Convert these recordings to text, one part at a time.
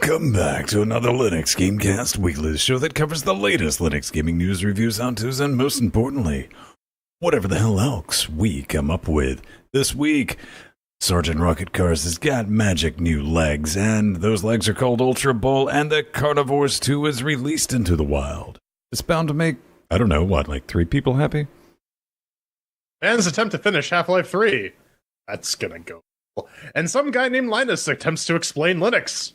Welcome back to another Linux Gamecast weekly show that covers the latest Linux gaming news, reviews, how-tos, and most importantly, whatever the hell else we come up with. This week, Sergeant Rocket Cars has got magic new legs, and those legs are called Ultra Bull, and the Carnivores 2 is released into the wild. It's bound to make, I don't know, what, like 3 people happy? Fans attempt to finish Half-Life 3. That's gonna go. And some guy named Linus attempts to explain Linux.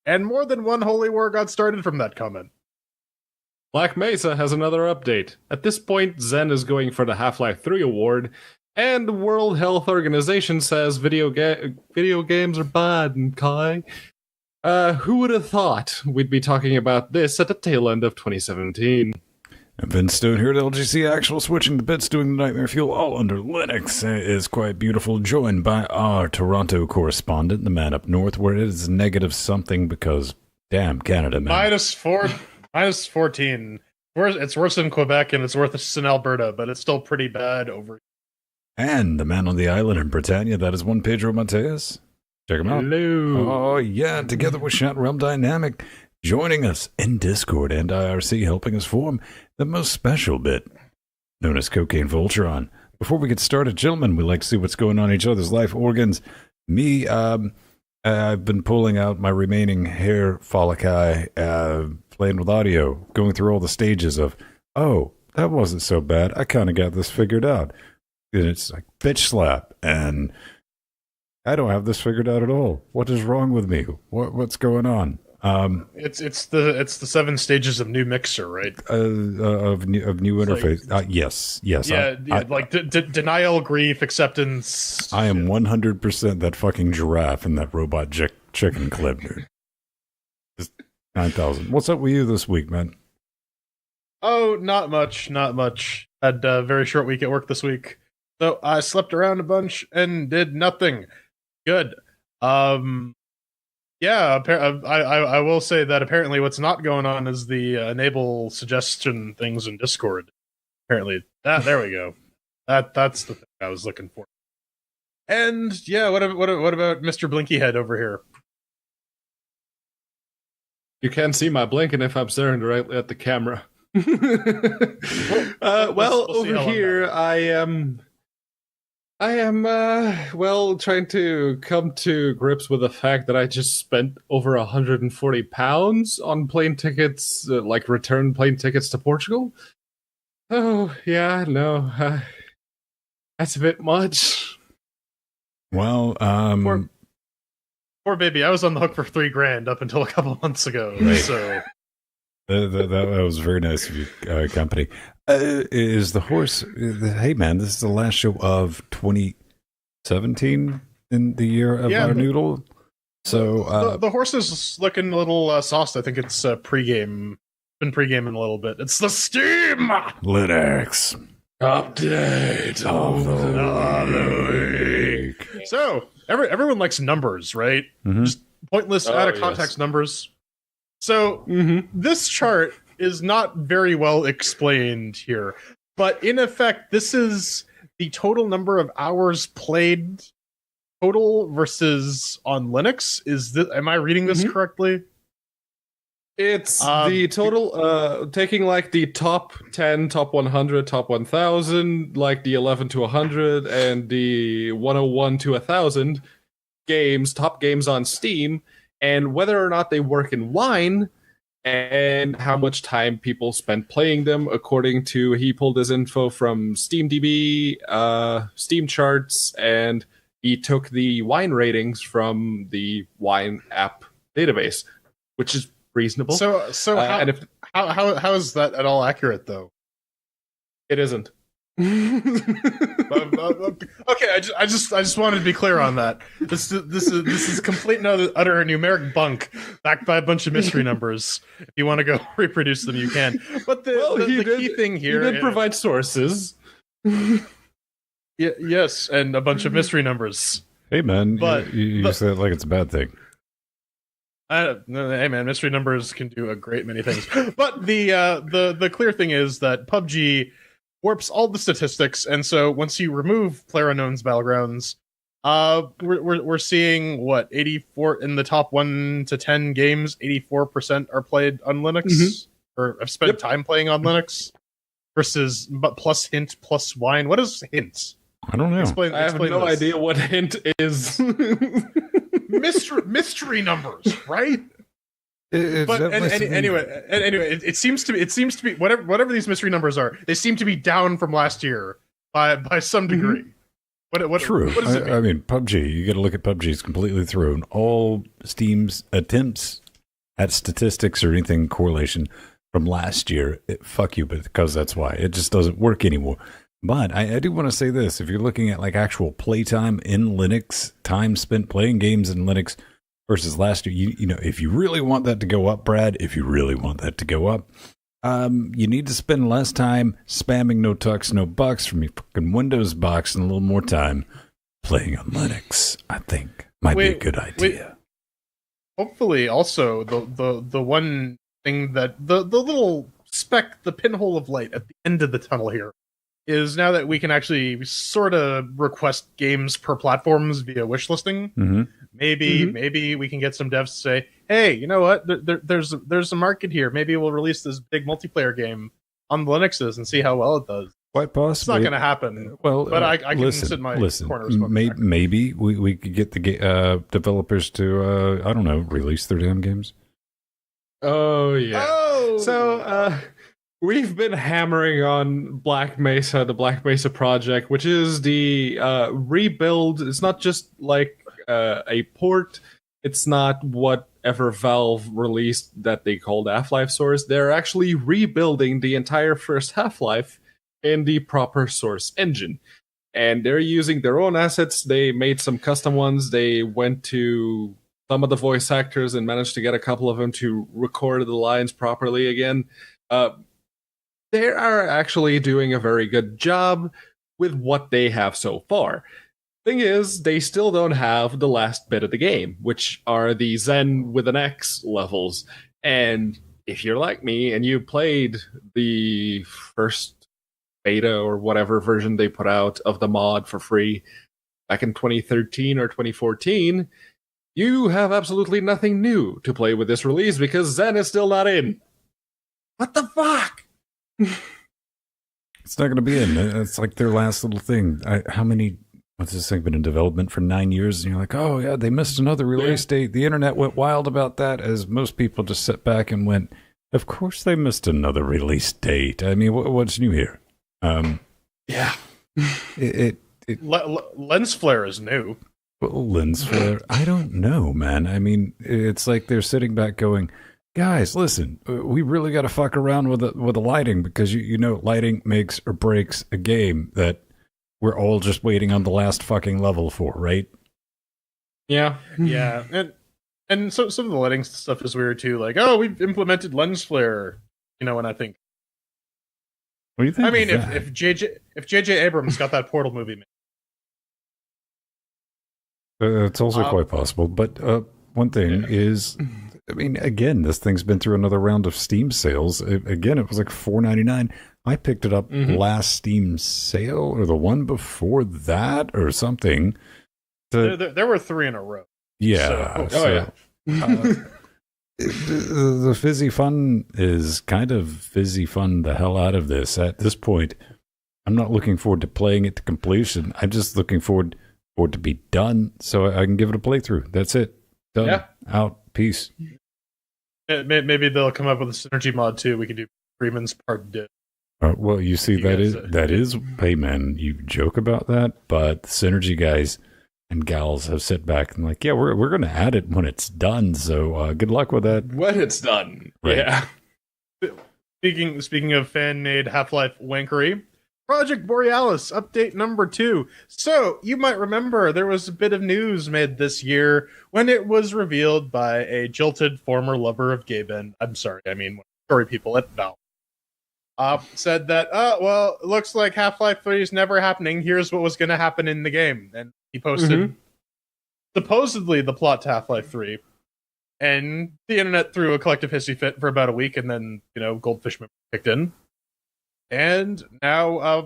And more than one holy war got started from that comment. Black Mesa has another update. At this point, Zen is going for the Half-Life 3 award, and the World Health Organization says video games are bad, and Kai. Who would have thought we'd be talking about this at the tail end of 2017? And Vince Stone here at LGC Actual, switching the bits, doing the Nightmare Fuel, all under Linux, is quite beautiful, joined by our Toronto correspondent, the man up north, where it is negative something because, damn, Canada, man. Minus 14. It's worse in Quebec and it's worse in Alberta, but it's still pretty bad over. And the man on the island in Britannia, that is one Pedro Mateus. Check him out. Hello. Oh, yeah, together with Chat Realm Dynamic, joining us in Discord and IRC, helping us form the most special bit, known as Cocaine Voltron. Before we get started, gentlemen, we like to see what's going on in each other's life organs. Me, I've been pulling out my remaining hair follici, playing with audio, going through all the stages of, oh, that wasn't so bad. I kind of got this figured out. And it's like bitch slap, and I don't have this figured out at all. What is wrong with me? What's going on? It's the 7 stages of new mixer, right? Of new interface. Like, yes. Yeah, denial, grief, acceptance. I am 100% that fucking giraffe in that robot chicken clip, dude. Just 9,000. What's up with you this week, man? Oh, not much. Had a very short week at work this week, so I slept around a bunch and did nothing. Good. Yeah, I will say that apparently what's not going on is the enable suggestion things in Discord. Apparently, there we go. That's the thing I was looking for. And yeah, what about Mr. Blinky Head over here? You can't see my blinking if I'm staring directly at the camera. Well, over here, I am trying to come to grips with the fact that I just spent over 140 pounds on plane tickets, like return plane tickets to Portugal. Oh, yeah, no, that's a bit much. Well, Poor baby, I was on the hook for $3,000 up until a couple months ago, right. So... That was very nice of you, company. Is the horse... hey, man, this is the last show of 2017 in the year of our noodle. So the horse is looking a little sauced. I think it's pre-game. Been pre-gaming a little bit. It's the Steam Linux update of the week. So everyone likes numbers, right? Mm-hmm. Just pointless, out of context numbers. So this chart is not very well explained here, but in effect, this is the total number of hours played total versus on Linux. Am I reading this correctly? It's the total, taking like the top 10, top 100, top 1000, like the 11 to 100, and the 101 to 1000 games, top games on Steam, and whether or not they work in Wine, and how much time people spent playing them, according to, he pulled his info from SteamDB, Steam charts, and he took the Wine ratings from the Wine app database, which is reasonable. So how is that at all accurate, though? It isn't. Okay, I just wanted to be clear on that. This is complete and utter numeric bunk backed by a bunch of mystery numbers. If you want to go reproduce them, you can. But the key thing here, he did provide sources. Yes, and a bunch of mystery numbers. Hey, man, you say it like it's a bad thing. Hey, man, mystery numbers can do a great many things. But the clear thing is that PUBG warps all the statistics, and so once you remove PlayerUnknown's Battlegrounds, We're seeing what 84 in the top 1 to 10 games. 84% are played on Linux or have spent time playing on Linux. Versus, but plus hint plus wine. What is hint? I don't know. I have no idea what hint is. mystery numbers, right? Anyway, it seems to be whatever these mystery numbers are. They seem to be down from last year by some degree. True. What does it mean? I mean, PUBG. You got to look at PUBG's completely thrown. All Steam's attempts at statistics or anything correlation from last year, fuck you, but because that's why. It just doesn't work anymore. But I do want to say this. If you're looking at like actual playtime in Linux, time spent playing games in Linux versus last year, you know, if you really want that to go up, Brad, if you really want that to go up, you need to spend less time spamming no tucks, no bucks from your fucking Windows box and a little more time playing on Linux, I think. Might be a good idea. Hopefully also the one thing that the little speck, the pinhole of light at the end of the tunnel here is now that we can actually sort of request games per platforms via wishlisting. Maybe we can get some devs to say, hey, you know what, there's a market here, maybe we'll release this big multiplayer game on the Linuxes and see how well it does. Quite possibly. It's not going to happen. Well, but I can sit in my corner. Maybe we could get the developers to I don't know, release their damn games. Oh yeah. So we've been hammering on Black Mesa, the Black Mesa project, which is the rebuild. It's not just like a port. It's not whatever Valve released that they called Half-Life Source. They're actually rebuilding the entire first Half-Life in the proper Source engine. And they're using their own assets. They made some custom ones. They went to some of the voice actors and managed to get a couple of them to record the lines properly again. They are actually doing a very good job with what they have so far. Thing is, they still don't have the last bit of the game, which are the Zen with an X levels. And if you're like me and you played the first beta or whatever version they put out of the mod for free back in 2013 or 2014, you have absolutely nothing new to play with this release because Zen is still not in. What the fuck? It's not going to be in. It's like their last little thing. What's this thing been in development for 9 years? And you're like, oh yeah, they missed another release date. The internet went wild about that, as most people just sat back and went, of course they missed another release date. I mean, what's new here? Yeah. Lens flare is new. Well, lens flare, I don't know, man. I mean, it's like they're sitting back going, guys, listen, we really got to fuck around with the lighting because you know lighting makes or breaks a game that we're all just waiting on the last fucking level for, right? Yeah, yeah, and so some of the lighting stuff is weird too. Like, oh, we've implemented lens flare, you know. And I think, what do you think? I mean, if JJ Abrams got that Portal movie made. It's also quite possible. But one thing is, I mean, again, this thing's been through another round of Steam sales. Again, it was like $4.99. I picked it up last Steam sale or the one before that or something. There were 3 in a row. Yeah. The fizzy fun is kind of fizzy fun the hell out of this. At this point, I'm not looking forward to playing it to completion. I'm just looking forward for it to be done so I can give it a playthrough. That's it. Done. Yeah. Out. Peace. Maybe they'll come up with a synergy mod too. We can do Freeman's Part D. Well, you see, that is. Hey, man, you joke about that, but the synergy guys and gals have sit back and like, yeah, we're going to add it when it's done. So good luck with that. When it's done, right. Yeah. Speaking of fan-made Half-Life wankery, Project Borealis update number 2. So you might remember there was a bit of news made this year when it was revealed by a jilted former lover of gay men. I'm sorry, I mean story people at Valve. Said that, well, it looks like Half-Life 3 is never happening. Here's what was going to happen in the game. And he posted supposedly the plot to Half-Life 3. And the internet threw a collective hissy fit for about a week, and then, Goldfish kicked in. And now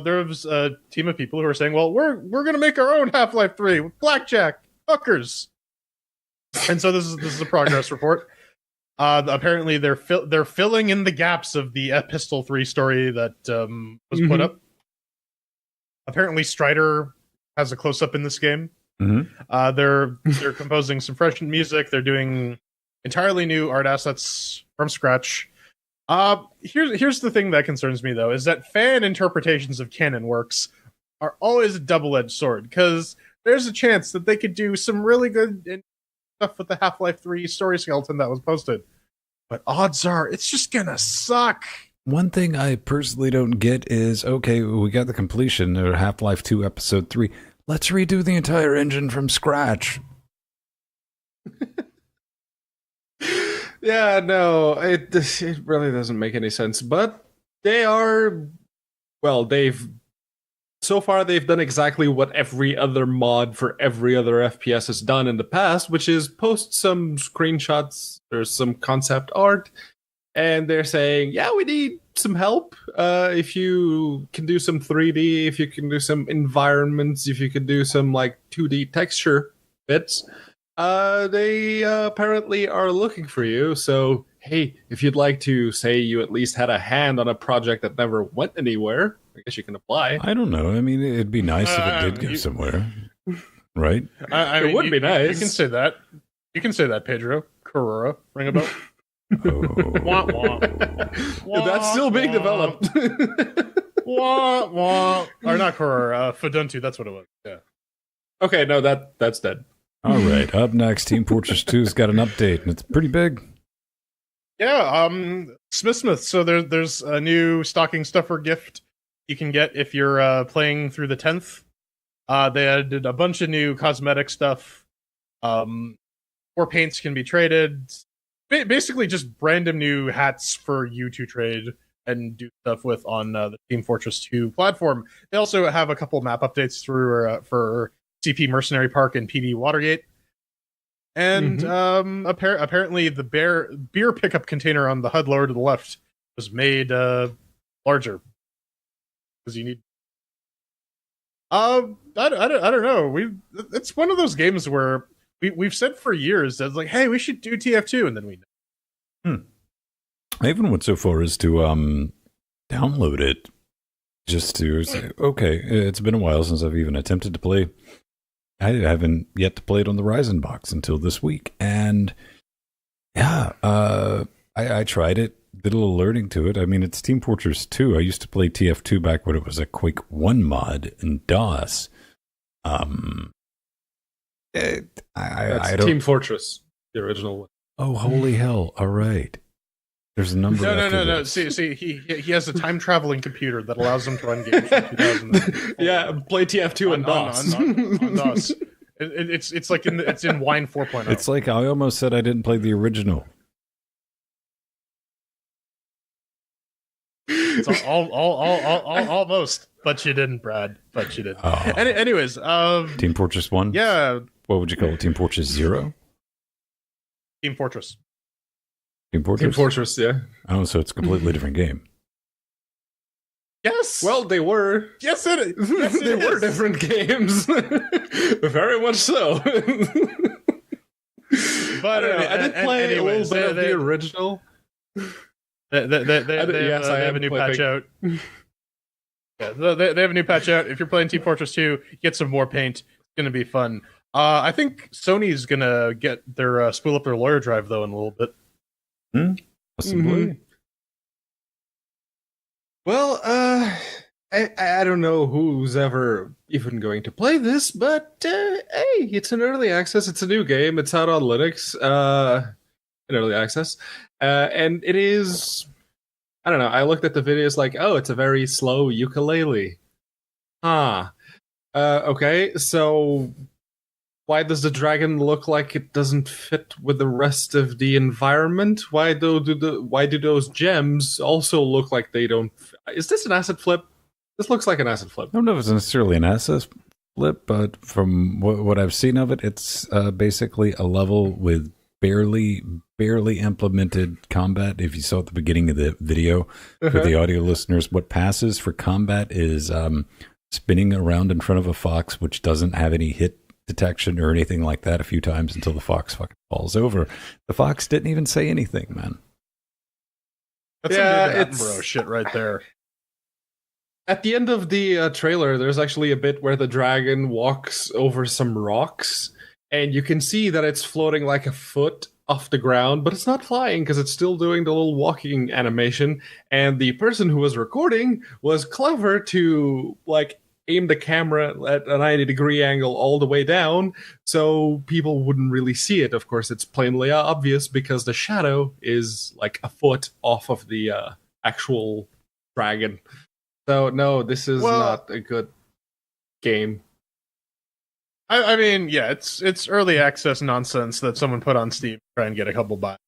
there's a team of people who are saying, well, we're going to make our own Half-Life 3 with blackjack, hookers. And so this is a progress report. Apparently they're filling in the gaps of the Epistle 3 story that was put up. Apparently Strider has a close-up in this game. They're composing some fresh music. They're doing entirely new art assets from scratch. Here's the thing that concerns me, though, is that fan interpretations of canon works are always a double-edged sword, because there's a chance that they could do some really good stuff with the Half-Life 3 story skeleton that was posted. But odds are, it's just gonna suck. One thing I personally don't get is, okay, we got the completion of Half-Life 2 Episode 3. Let's redo the entire engine from scratch. Yeah, no, it really doesn't make any sense. But they've done exactly what every other mod for every other FPS has done in the past, which is post some screenshots or some concept art, and they're saying, yeah, we need some help. If you can do some 3D, if you can do some environments, if you can do some like 2D texture bits, they apparently are looking for you. So, hey, if you'd like to say you at least had a hand on a project that never went anywhere, I guess you can apply. I don't know. I mean, it'd be nice if it did go somewhere, right? It would be nice. You can say that. You can say that, Pedro. Carrera, ring a bell. Wah, wah. That's still being developed. Wah, wah. Or not Carrera, Fuduntu, that's what it was. Yeah. Okay, no, that's dead. All right, up next, Team Fortress 2's got an update, and it's pretty big. Yeah, Smith. So there's a new stocking stuffer gift you can get if you're playing through the 10th. They added a bunch of new cosmetic stuff. 4 paints can be traded. Basically, just random new hats for you to trade and do stuff with on the Team Fortress 2 platform. They also have a couple map updates through for CP Mercenary Park and PD Watergate. And apparently the beer pickup container on the HUD lower to the left was made larger. Because you need... I don't know. It's one of those games where we've said for years that it's like, hey, we should do TF2, and then we... I even went so far as to download it just to say, okay, it's been a while since I've even attempted to play. I haven't yet to play it on the Ryzen box until this week, and yeah, I tried it, did a little learning to it. I mean, it's Team Fortress 2. I used to play TF2 back when it was a Quake 1 mod in DOS. That's Team Fortress, the original one. Oh, holy hell! All right, there's a number. No. See, he has a time traveling computer that allows him to run games from 2000. Yeah, play TF2 on DOS. On DOS. It's like it's in Wine 4.0. It's like I almost said I didn't play the original. It's almost, but you didn't, Brad. But you didn't. Oh. Anyways, Team Fortress 1. Yeah. What would you call it? Team Fortress 0? Team Fortress. Team Fortress? Team Fortress, yeah. Oh, so it's a completely different game. Yes. Well, they were. Yes, they were different games. Very much so. But I did play a little bit of the original. They have a new patch out. Yeah, they have a new patch out. If you're playing Team Fortress 2, get some more paint. It's going to be fun. I think Sony's going to get their spool up their lawyer drive, though, in a little bit. Possibly. Well, I don't know who's ever even going to play this, but hey, it's an early access. It's a new game. It's out on Linux in early access. And it is... I don't know. I looked at the videos like, oh, it's a very slow ukulele. Okay, so why does the dragon look like it doesn't fit with the rest of the environment? Why do those gems also look like they don't... Is this an asset flip? This looks like an asset flip. I don't know if it's necessarily an asset flip, but from what I've seen of it, it's basically a level with barely implemented combat. If you saw at the beginning of the video, for the audio listeners, what passes for combat is spinning around in front of a fox, which doesn't have any hit detection or anything like that, a few times until the fox fucking falls over. The fox didn't even say anything, man. That's some David Attenborough shit right there. At the end of the trailer, there's actually a bit where the dragon walks over some rocks, and you can see that it's floating like a foot off the ground, but it's not flying because it's still doing the little walking animation. And the person who was recording was clever to like aim the camera at a 90-degree angle all the way down, so people wouldn't really see it. Of course, it's plainly obvious because the shadow is like a foot off of the actual dragon. So no, this is not a good game. I mean, yeah, it's early access nonsense that someone put on Steam to try and get a couple buys.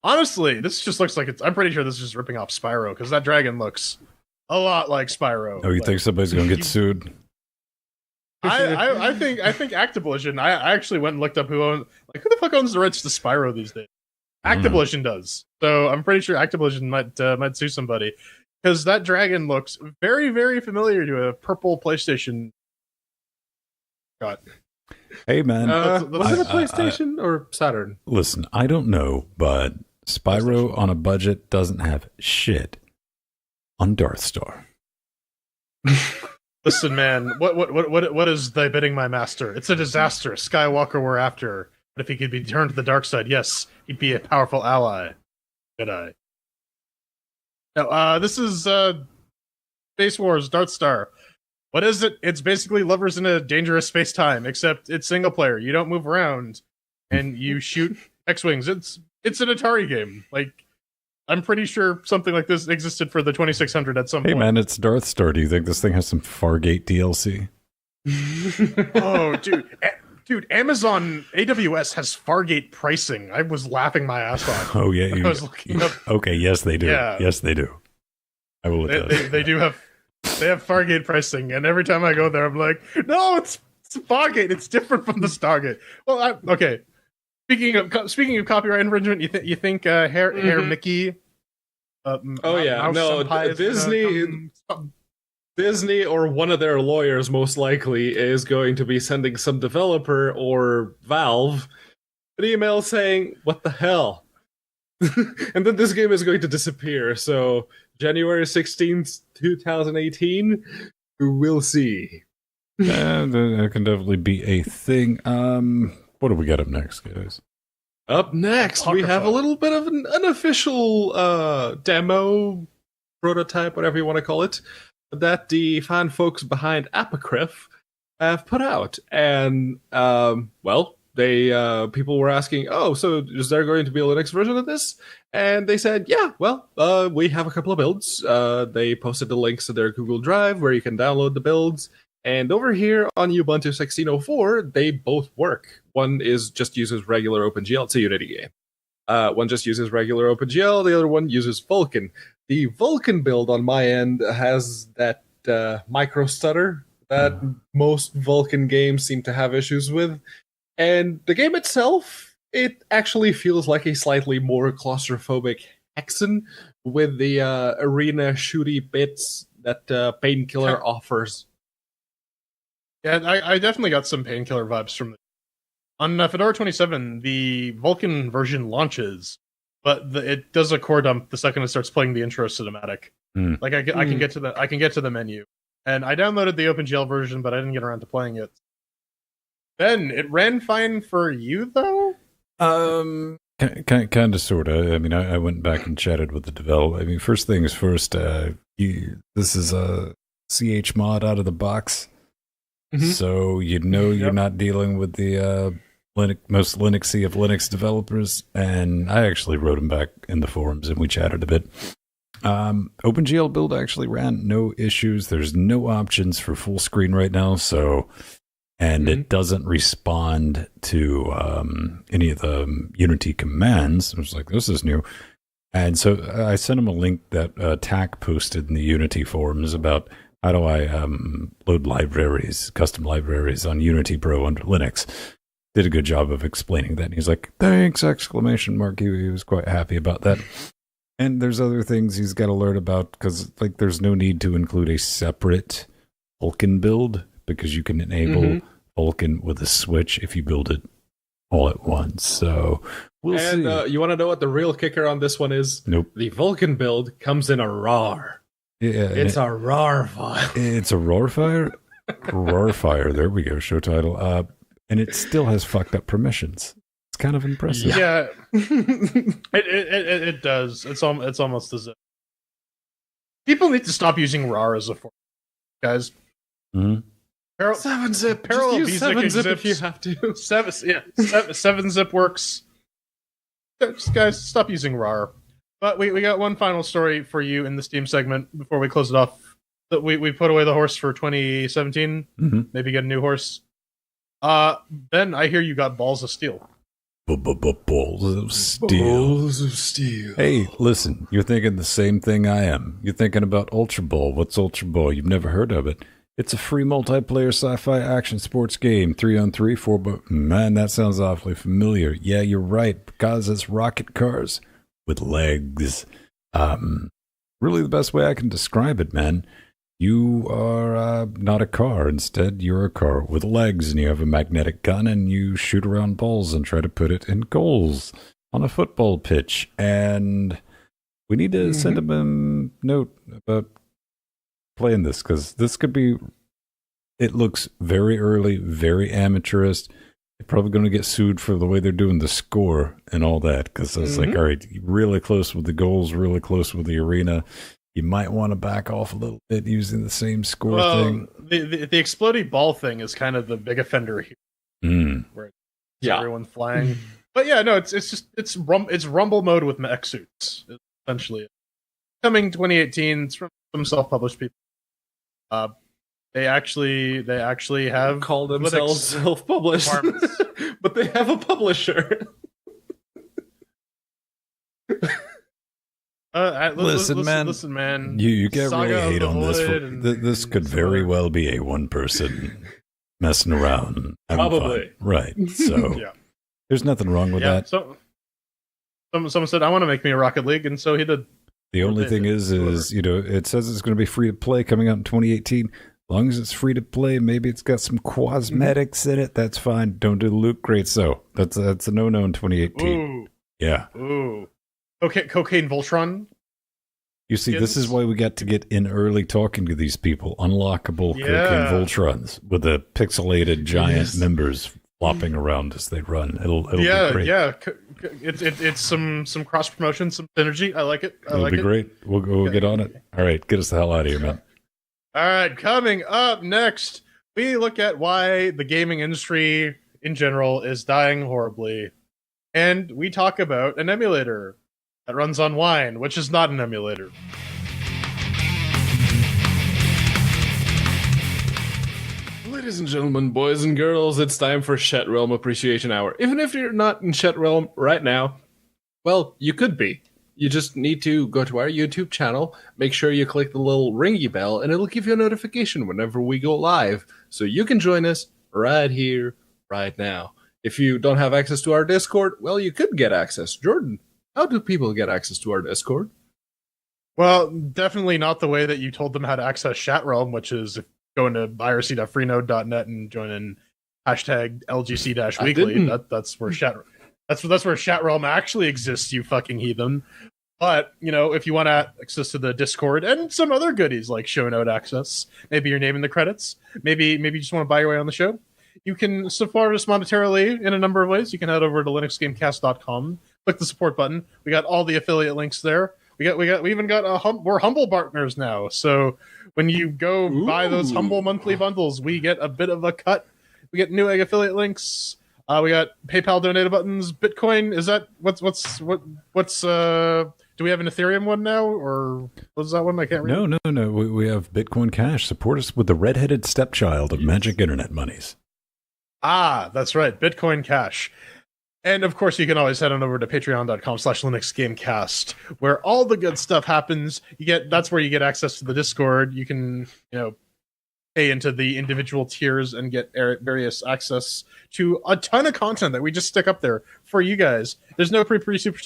Honestly, this just looks like I'm pretty sure this is just ripping off Spyro, because that dragon looks a lot like Spyro. Oh, you think somebody's gonna get sued? I think Activision. I actually went and looked up who the fuck owns the rights to Spyro these days. Activision does. So I'm pretty sure Activision might sue somebody, because that dragon looks very, very familiar to a purple PlayStation. God. Hey, man. Was it a PlayStation or Saturn? Listen, I don't know, but Spyro on a budget doesn't have shit on Darth Star. Listen, man, what is thy bidding, my master? It's a disaster. Skywalker we're after. But if he could be turned to the dark side, yes, he'd be a powerful ally. Jedi. Now, this is Space Wars Darth Star. What is it? It's basically lovers in a dangerous space-time, except it's single player. You don't move around, and you shoot X-Wings. It's an Atari game. Like, I'm pretty sure something like this existed for the 2600 at some point. Hey, man, it's Darth Star. Do you think this thing has some Fargate DLC? Oh, dude, Amazon AWS has Fargate pricing. I was laughing my ass off. Oh, yeah. I was looking up. Okay, yes, they do. Yeah. Yes, they do. I will admit they do have... They have Fargate pricing, and every time I go there, I'm like, no, it's Fargate. It's different from the Stargate. Well, okay. Speaking of copyright infringement, you think Hair Mickey? Disney or one of their lawyers most likely is going to be sending some developer or Valve an email saying, "What the hell?" And then this game is going to disappear. So January 16th, 2018, we'll see. That can definitely be a thing. What do we got up next, guys? Up next, we have a little bit of an unofficial demo, prototype, whatever you want to call it, that the fan folks behind Apocryph have put out. And, people were asking, so is there going to be a Linux version of this? And they said, we have a couple of builds. They posted the links to their Google Drive where you can download the builds. And over here on Ubuntu 16.04, they both work. One just uses regular OpenGL. It's a Unity game. One just uses regular OpenGL. The other one uses Vulkan. The Vulkan build on my end has that micro stutter that most Vulkan games seem to have issues with. And the game itself, it actually feels like a slightly more claustrophobic Hexen with the arena shooty bits that Painkiller offers. Yeah, I definitely got some Painkiller vibes from it. On Fedora 27, the Vulkan version launches, but it does a core dump the second it starts playing the intro cinematic. Like I can get to the menu, and I downloaded the OpenGL version, but I didn't get around to playing it. Ben, it ran fine for you though. Kind of, sort of. I mean, I went back and chatted with the developer. I mean, first things first. This is a CH mod out of the box. So you're not dealing with the most Linuxy of Linux developers, and I actually wrote him back in the forums and we chatted a bit. OpenGL build actually ran no issues. There's no options for full screen right now, and it doesn't respond to any of the Unity commands. I was like, this is new. And so I sent him a link that TAC posted in the Unity forums about how do I load libraries, custom libraries on Unity Pro under Linux. did a good job of explaining that. And he's like, thanks, exclamation mark. He was quite happy about that. And there's other things he's got to learn about because, like, there's no need to include a separate Vulcan build because you can enable Vulcan with a switch if you build it all at once. So we'll see. You want to know what the real kicker on this one is? Nope. The Vulcan build comes in a RAR. Yeah, it's a RAR file. It's a RAR file? RAR file. There we go. Show title. And it still has fucked up permissions. It's kind of impressive. Yeah. it does. It's almost as if people need to stop using RAR as a format, guys. Mm-hmm. 7-zip. Parallel Just use 7-zip if you have to. 7-zip works. Guys, stop using RAR. But we got one final story for you in the Steam segment before we close it off. That we put away the horse for 2017. Maybe get a new horse. Ben, I hear you got balls of steel. Balls of steel. Balls of steel. Hey, listen, you're thinking the same thing I am. You're thinking about Ultra Ball. What's Ultra Ball? You've never heard of it. It's a free multiplayer sci-fi action sports game. 3-on-3, 4 Man, that sounds awfully familiar. Yeah, you're right, because it's rocket cars with legs. Really the best way I can describe it, man. You are not a car. Instead, you're a car with legs, and you have a magnetic gun, and you shoot around balls and try to put it in goals on a football pitch. And we need to send him a note about playing this, because this could be... It looks very early, very amateurist. They're probably going to get sued for the way they're doing the score and all that, because it's like, all right, really close with the goals, really close with the arena. You might want to back off a little bit using the same score thing. The exploding ball thing is kind of the big offender here, where everyone's flying. But yeah, no, it's Rumble mode with mech suits, essentially. Coming 2018, it's from some self-published people. They actually have called themselves self-published, but they have a publisher. Listen, man. You get Saga really hate on this. This could very well be a one person messing around. Probably. Fun. Right. So there's nothing wrong with that. So, someone said, I want to make me a Rocket League, and so he did. The only thing is, it says it's going to be free to play coming out in 2018. As long as it's free to play, maybe it's got some cosmetics in it. That's fine. Don't do the loot crates, so that's a no-no in 2018. Ooh. Yeah. Ooh. Okay, Cocaine Voltron. You see, this is why we got to get in early talking to these people. Unlockable Cocaine Voltrons with the pixelated giant members flopping around as they run. It'll be great. Yeah. It's some cross promotion, some synergy. I like it. It'll be great. We'll get on it. All right, get us the hell out of here, man. All right, coming up next, we look at why the gaming industry in general is dying horribly, and we talk about an emulator that runs on Wine, which is not an emulator. Ladies and gentlemen, boys and girls, it's time for Shet Realm Appreciation Hour. Even if you're not in Shet Realm right now, well, you could be. You just need to go to our YouTube channel, make sure you click the little ringy bell, and it'll give you a notification whenever we go live, so you can join us right here, right now. If you don't have access to our Discord, well, you could get access. Jordan, how do people get access to our Discord? Well, definitely not the way that you told them how to access Chat Realm, which is going to irc.freenode.net and join in hashtag LGC-weekly. That's where Chat That's where Chat Realm actually exists, you fucking heathen. But, if you want access to the Discord and some other goodies like show note access, maybe your name in the credits, maybe you just want to buy your way on the show, you can support us monetarily in a number of ways. You can head over to LinuxGameCast.com, click the support button. We got all the affiliate links there. We even got we're Humble partners now. So when you go buy those Humble monthly bundles, we get a bit of a cut. We get new egg affiliate links. We got PayPal donate buttons. Bitcoin, is that what's do we have an Ethereum one now, or what's that one? I can't remember. No. We have Bitcoin Cash. Support us with the redheaded stepchild of magic internet monies. Ah, that's right, Bitcoin Cash. And of course, you can always head on over to patreon.com/LinuxGameCast, where all the good stuff happens. That's where you get access to the Discord. You can, pay into the individual tiers and get various access to a ton of content that we just stick up there for you guys. There's no pre super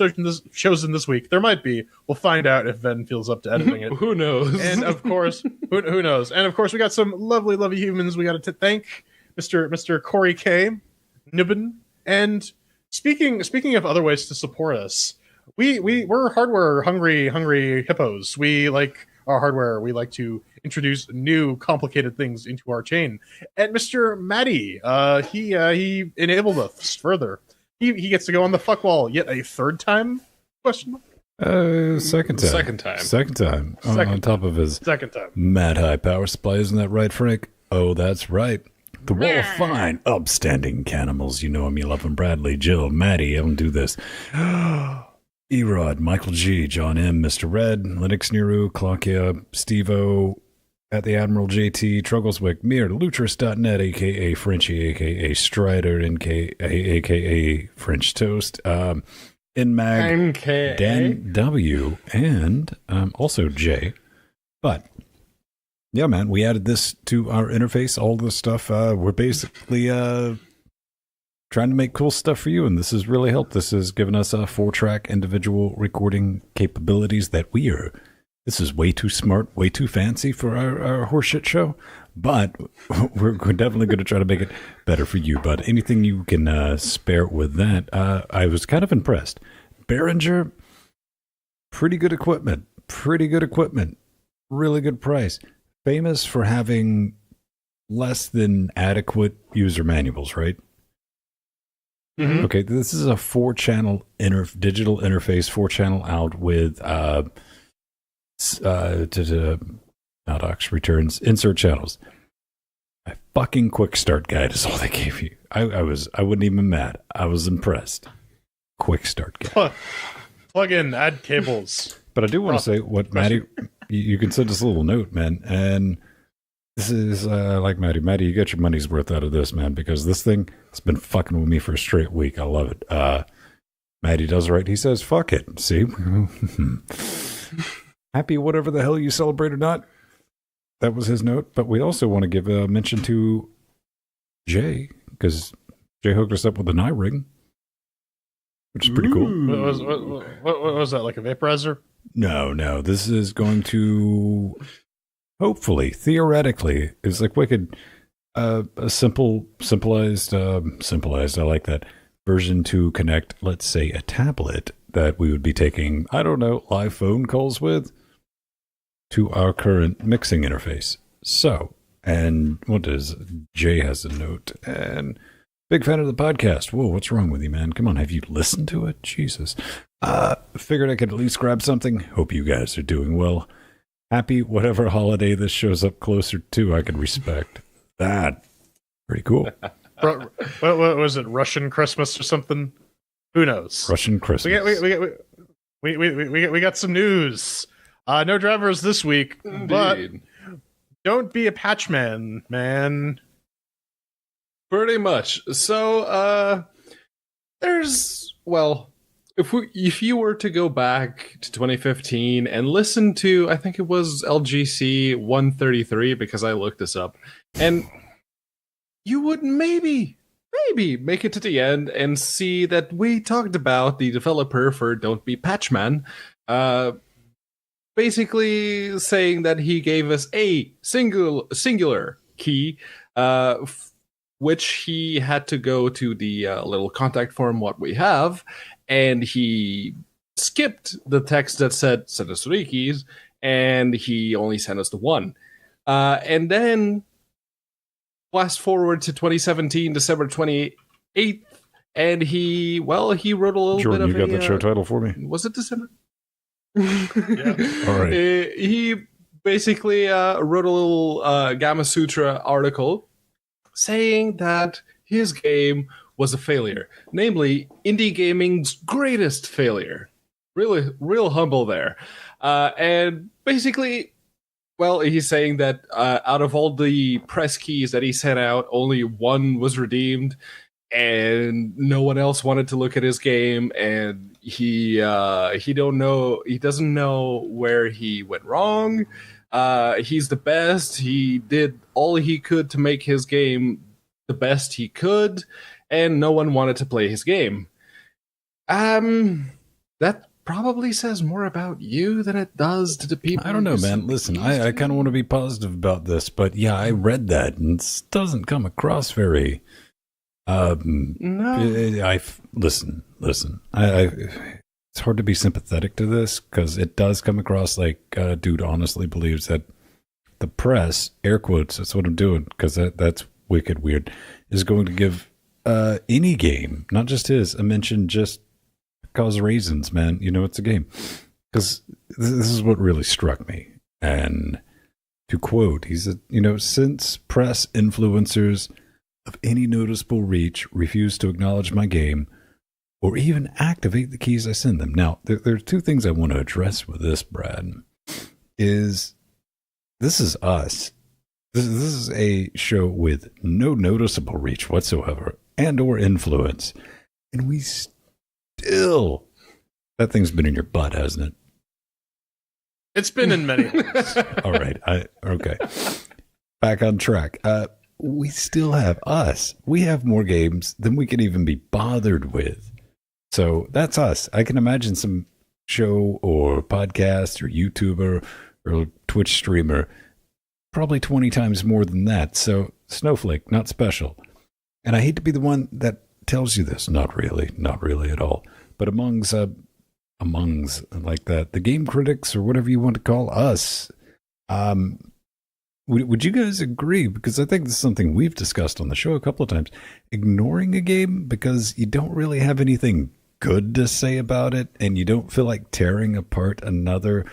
shows in this week. There might be. We'll find out if Ben feels up to editing it. Who knows? And of course, who knows? And of course, we got some lovely humans. We got to thank Mr. Corey K, Nibbin, and speaking of other ways to support us, we're hardware hungry hippos. We like our hardware. We like to introduce new complicated things into our chain. And Mr. Matty, he enabled us further. He gets to go on the fuck wall yet a third time? Question mark? Second time. On top of his second time. Mad high power supply, isn't that right, Frank? Oh, that's right. The wall of fine, upstanding canimals. You know him, you love him. Bradley, Jill, Maddie, I don't do this. Erod, Michael G, John M, Mr. Red, Linux Nero, Claudia, Steve-O, at the Admiral JT, Truggleswick, Mir, Lutris.net, a.k.a. Frenchie, a.k.a. Strider, a.k.a. French Toast, Inmag, Dan W, and also J. But, yeah, man, we added this to our interface, all the stuff. We're basically trying to make cool stuff for you, and this has really helped. This has given us 4-track individual recording capabilities that this is way too smart, way too fancy for our horseshit show, but we're definitely going to try to make it better for you. But anything you can spare with that, I was kind of impressed. Behringer, pretty good equipment, really good price. Famous for having less than adequate user manuals, right? Mm-hmm. Okay, this is a 4-channel digital interface, 4-channel out with not aux returns, insert channels. A fucking quick start guide is all they gave you. I wasn't even mad. I was impressed. Quick start guide. Plug in, add cables. But I do want to say what Maddie, you can send us a little note, man. And this is like Maddie. Maddie, you get your money's worth out of this, man, because this thing has been fucking with me for a straight week. I love it. Maddie does right. He says, fuck it. See? Happy whatever the hell you celebrate or not. That was his note. But we also want to give a mention to Jay, because Jay hooked us up with an iRig, which is pretty cool. What was that, like a vaporizer? No. This is going to, hopefully, theoretically, is like wicked, a simplified, I like that, version to connect, let's say, a tablet that we would be taking, I don't know, live phone calls with, to our current mixing interface. So, and what is, Jay has a note, and big fan of the podcast. Whoa, what's wrong with you, man? Come on, have you listened to it? Jesus. Figured I could at least grab something. Hope you guys are doing well. Happy whatever holiday this shows up closer to, I can respect that. Pretty cool. What was it, Russian Christmas or something? Who knows? Russian Christmas. We got some news. No drivers this week, Indeed. but don't be a patch man. Pretty much. So, if you were to go back to 2015 and listen to, I think it was LGC 133, because I looked this up, and you would maybe make it to the end and see that we talked about the developer for Don't Be Patchman, basically saying that he gave us a singular key, which he had to go to the little contact form what we have, and he skipped the text that said send us 3 keys, and he only sent us the 1. And then fast forward to 2017, December 28th, and he wrote a little Jordan, bit of you got that show title for me? Was it December? Yeah. All right. He basically wrote a little Gamma Sutra article saying that his game was a failure, namely indie gaming's greatest failure. Really, real humble there. And basically, he's saying that out of all the press keys that he sent out, only 1 was redeemed, and no one else wanted to look at his game, and he doesn't know where he went wrong. He's the best. He did all he could to make his game the best he could, and no one wanted to play his game. That probably says more about you than it does to the people. I don't know, man. Listen, I kind of want to be positive about this, but yeah, I read that, and it doesn't come across very... No. Listen. It's hard to be sympathetic to this, because it does come across like dude honestly believes that the press, air quotes, that's what I'm doing, because that's wicked weird, is going to give any game, not just his, a mention just because reasons, man. You know, it's a game. Because this is what really struck me. And to quote, he said, since press influencers of any noticeable reach refuse to acknowledge my game or even activate the keys I send them. Now, there are two things I want to address with this, Brad. This is us. This is a show with no noticeable reach whatsoever and or influence. And we still... That thing's been in your butt, hasn't it? It's been in many ways. All right. Okay. Back on track. We still have us. We have more games than we can even be bothered with. So that's us. I can imagine some show or podcast or YouTuber or Twitch streamer, probably 20 times more than that. So snowflake, not special. And I hate to be the one that tells you this. Not really at all. But amongst like that, the game critics or whatever you want to call us, would you guys agree? Because I think this is something we've discussed on the show a couple of times. Ignoring a game because you don't really have anything good to say about it, and you don't feel like tearing apart another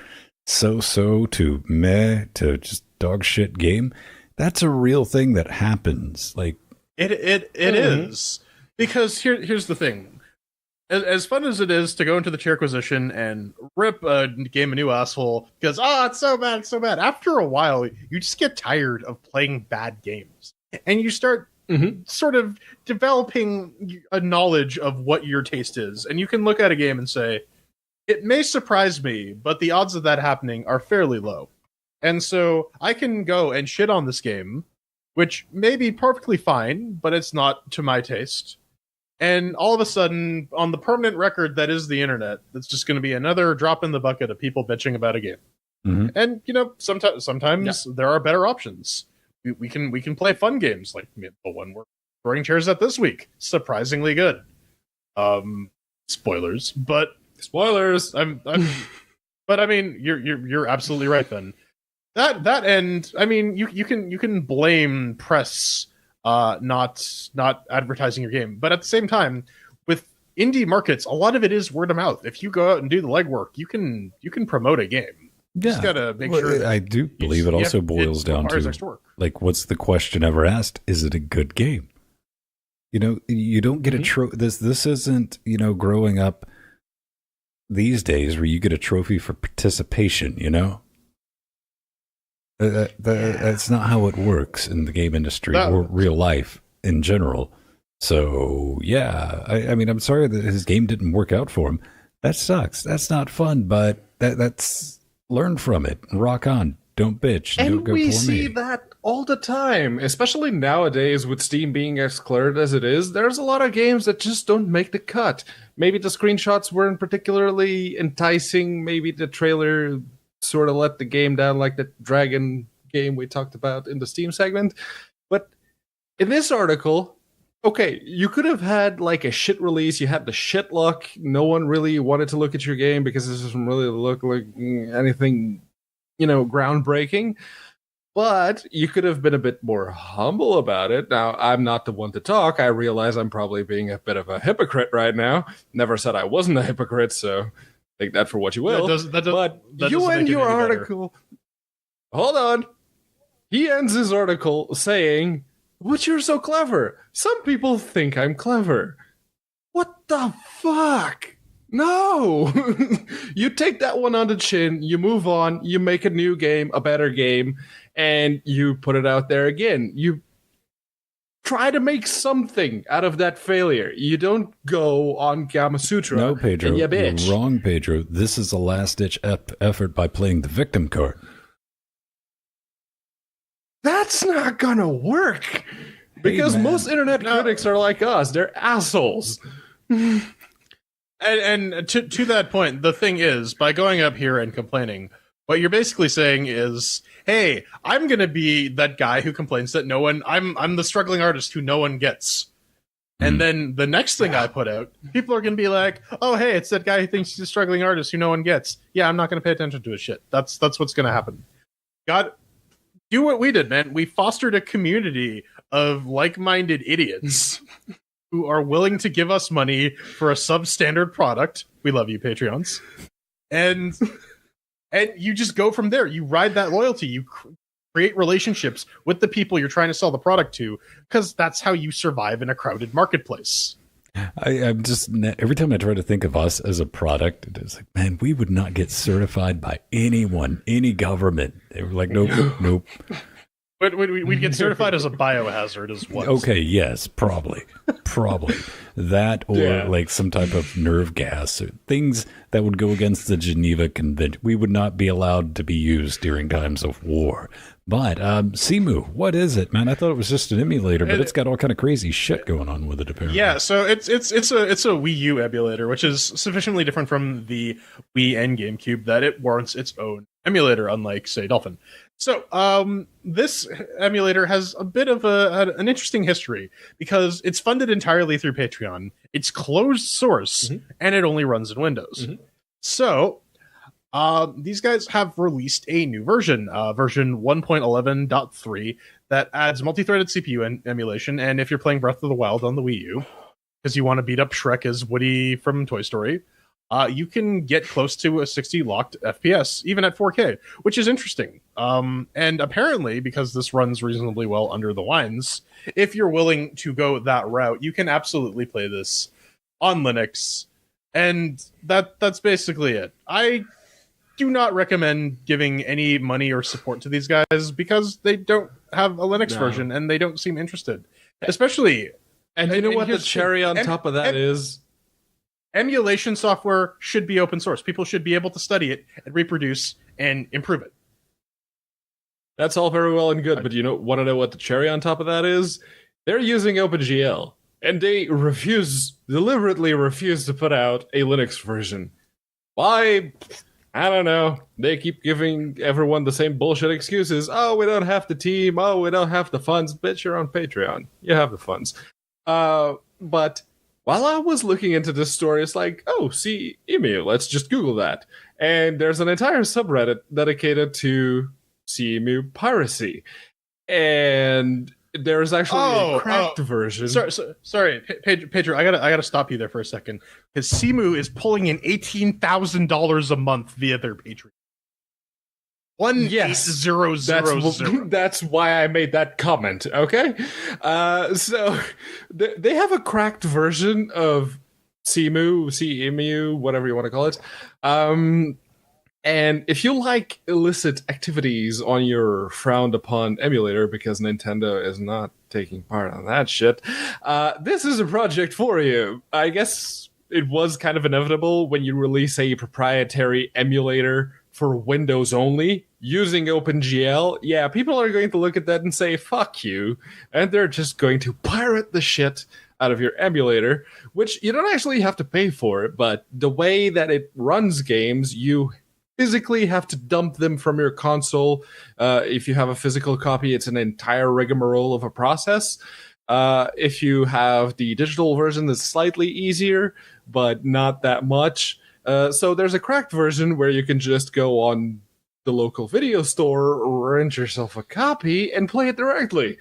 so-so to meh to just dog shit game. That's a real thing that happens. Like it is. Because here's the thing. As fun as it is to go into the Chairquisition and rip a game a new asshole because, it's so bad. After a while, you just get tired of playing bad games. And you start sort of developing a knowledge of what your taste is. And you can look at a game and say, it may surprise me, but the odds of that happening are fairly low. And so I can go and shit on this game, which may be perfectly fine, but it's not to my taste. And all of a sudden, on the permanent record that is the internet, it's just going to be another drop in the bucket of people bitching about a game. Mm-hmm. And sometimes there are better options. We can play fun games like the one we're throwing chairs at this week. Surprisingly good. Spoilers, but but I mean, you're absolutely right. Then that end, I mean, you can blame press. Not advertising your game, but at the same time, with indie markets, a lot of it is word of mouth. If you go out and do the legwork, you can promote a game. You just gotta make sure. That I do believe it also boils down to like, what's the question ever asked? Is it a good game? You don't get a trophy. This isn't growing up these days where you get a trophy for participation. That's not how it works in the game industry or real life in general. So, yeah, I mean, I'm sorry that his game didn't work out for him. That sucks. That's not fun, but that's learn from it. Rock on. Don't bitch. And don't go we poor see me. that all the time, especially nowadays with Steam being as cluttered as it is. There's a lot of games that just don't make the cut. Maybe the screenshots weren't particularly enticing. Maybe the trailer sort of let the game down, like the Dragon game we talked about in the Steam segment. But in this article, okay, you could have had like a shit release. You had the shit luck. No one really wanted to look at your game because this doesn't really look like anything, groundbreaking. But you could have been a bit more humble about it. Now, I'm not the one to talk. I realize I'm probably being a bit of a hypocrite right now. Never said I wasn't a hypocrite, so take that for what you will. But you end your article. Hold on. He ends his article saying, "But you're so clever. Some people think I'm clever." What the fuck? No! You take that one on the chin, you move on, you make a new game, a better game, and you put it out there again. You try to make something out of that failure. You don't go on Gamma Sutra. No, Pedro, and you bitch. You're wrong, Pedro. This is a last-ditch effort by playing the victim card. That's not gonna work. Because most internet critics are like us. They're assholes. And to that point, the thing is, by going up here and complaining, what you're basically saying is, hey, I'm going to be that guy who complains that I'm the struggling artist who no one gets. And then the next thing I put out, people are going to be like, oh, hey, it's that guy who thinks he's a struggling artist who no one gets. Yeah, I'm not going to pay attention to his shit. That's what's going to happen. Do what we did, man. We fostered a community of like-minded idiots who are willing to give us money for a substandard product. We love you, Patreons. And you just go from there. You ride that loyalty. You create relationships with the people you're trying to sell the product to, because that's how you survive in a crowded marketplace. I'm just, every time I try to think of us as a product, it's like, man, we would not get certified by anyone, any government. They were like, nope. But we'd get certified as a biohazard as well. Okay, yes, probably. That or like some type of nerve gas or things that would go against the Geneva Convention. We would not be allowed to be used during times of war. But Simu, what is it, man? I thought it was just an emulator, but it's got all kind of crazy shit going on with it, apparently. Yeah, so it's a Wii U emulator, which is sufficiently different from the Wii and GameCube that it warrants its own emulator, unlike, say, Dolphin. So this emulator has a bit of an interesting history because it's funded entirely through Patreon. It's closed source, and it only runs in Windows. So these guys have released a new version, version 1.11.3, that adds multi-threaded CPU emulation. And if you're playing Breath of the Wild on the Wii U, because you want to beat up Shrek as Woody from Toy Story, you can get close to a 60 locked FPS, even at 4K, which is interesting. And apparently, because this runs reasonably well under the lines, if you're willing to go that route, you can absolutely play this on Linux. And that's basically it. I do not recommend giving any money or support to these guys because they don't have a Linux version and they don't seem interested. Especially... And you know what the cherry on top of that is? Emulation software should be open source. People should be able to study it and reproduce and improve it. That's all very well and good, but want to know what the cherry on top of that is? They're using OpenGL, and they deliberately refuse to put out a Linux version. Why? I don't know. They keep giving everyone the same bullshit excuses. Oh, we don't have the team. Oh, we don't have the funds. Bitch, you're on Patreon. You have the funds. But while I was looking into this story, it's like, oh, see, emu. Let's just Google that. And there's an entire subreddit dedicated to CEMU piracy. And there's actually a cracked version. Sorry, Pedro, I gotta stop you there for a second. Because CEMU is pulling in $18,000 a month via their Patreon. 18000. That's why I made that comment. Okay, so they have a cracked version of CEMU, whatever you want to call it. And if you like illicit activities on your frowned upon emulator, because Nintendo is not taking part on that shit, this is a project for you. I guess it was kind of inevitable when you release a proprietary emulator for Windows only using OpenGL. Yeah, people are going to look at that and say, fuck you. And they're just going to pirate the shit out of your emulator, which you don't actually have to pay for it, but the way that it runs games, you physically have to dump them from your console. If you have a physical copy, it's an entire rigmarole of a process. If you have the digital version, that's slightly easier, but not that much. So there's a cracked version where you can just go on the local video store, rent yourself a copy, and play it directly.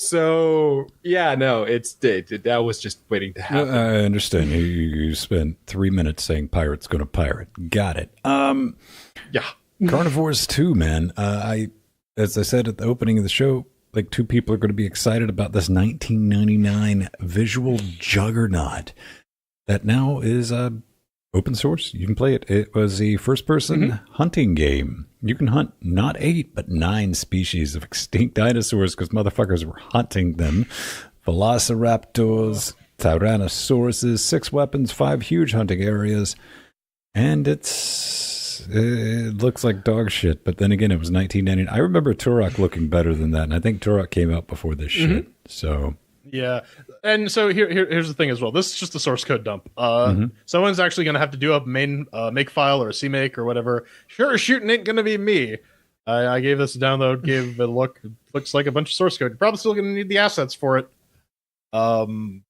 So, yeah, no, that was just waiting to happen. I understand. You spent 3 minutes saying pirate's going to pirate. Got it. Yeah. Carnivores 2, man. As I said at the opening of the show, like 2 people are going to be excited about this 1999 visual juggernaut that now is open source. You can play it. It was a first-person hunting game. You can hunt not 8, but 9 species of extinct dinosaurs because motherfuckers were hunting them. Velociraptors, Tyrannosauruses, 6 weapons, 5 huge hunting areas. And it's it looks like dog shit. But then again, it was 1999. I remember Turok looking better than that, and I think Turok came out before this shit. So yeah, and so here's the thing as well. This is just a source code dump. Someone's actually going to have to do a main make file or a CMake or whatever. Sure, shooting ain't going to be me. I gave this a download, gave it a look. It looks like a bunch of source code. You're probably still going to need the assets for it. Probably.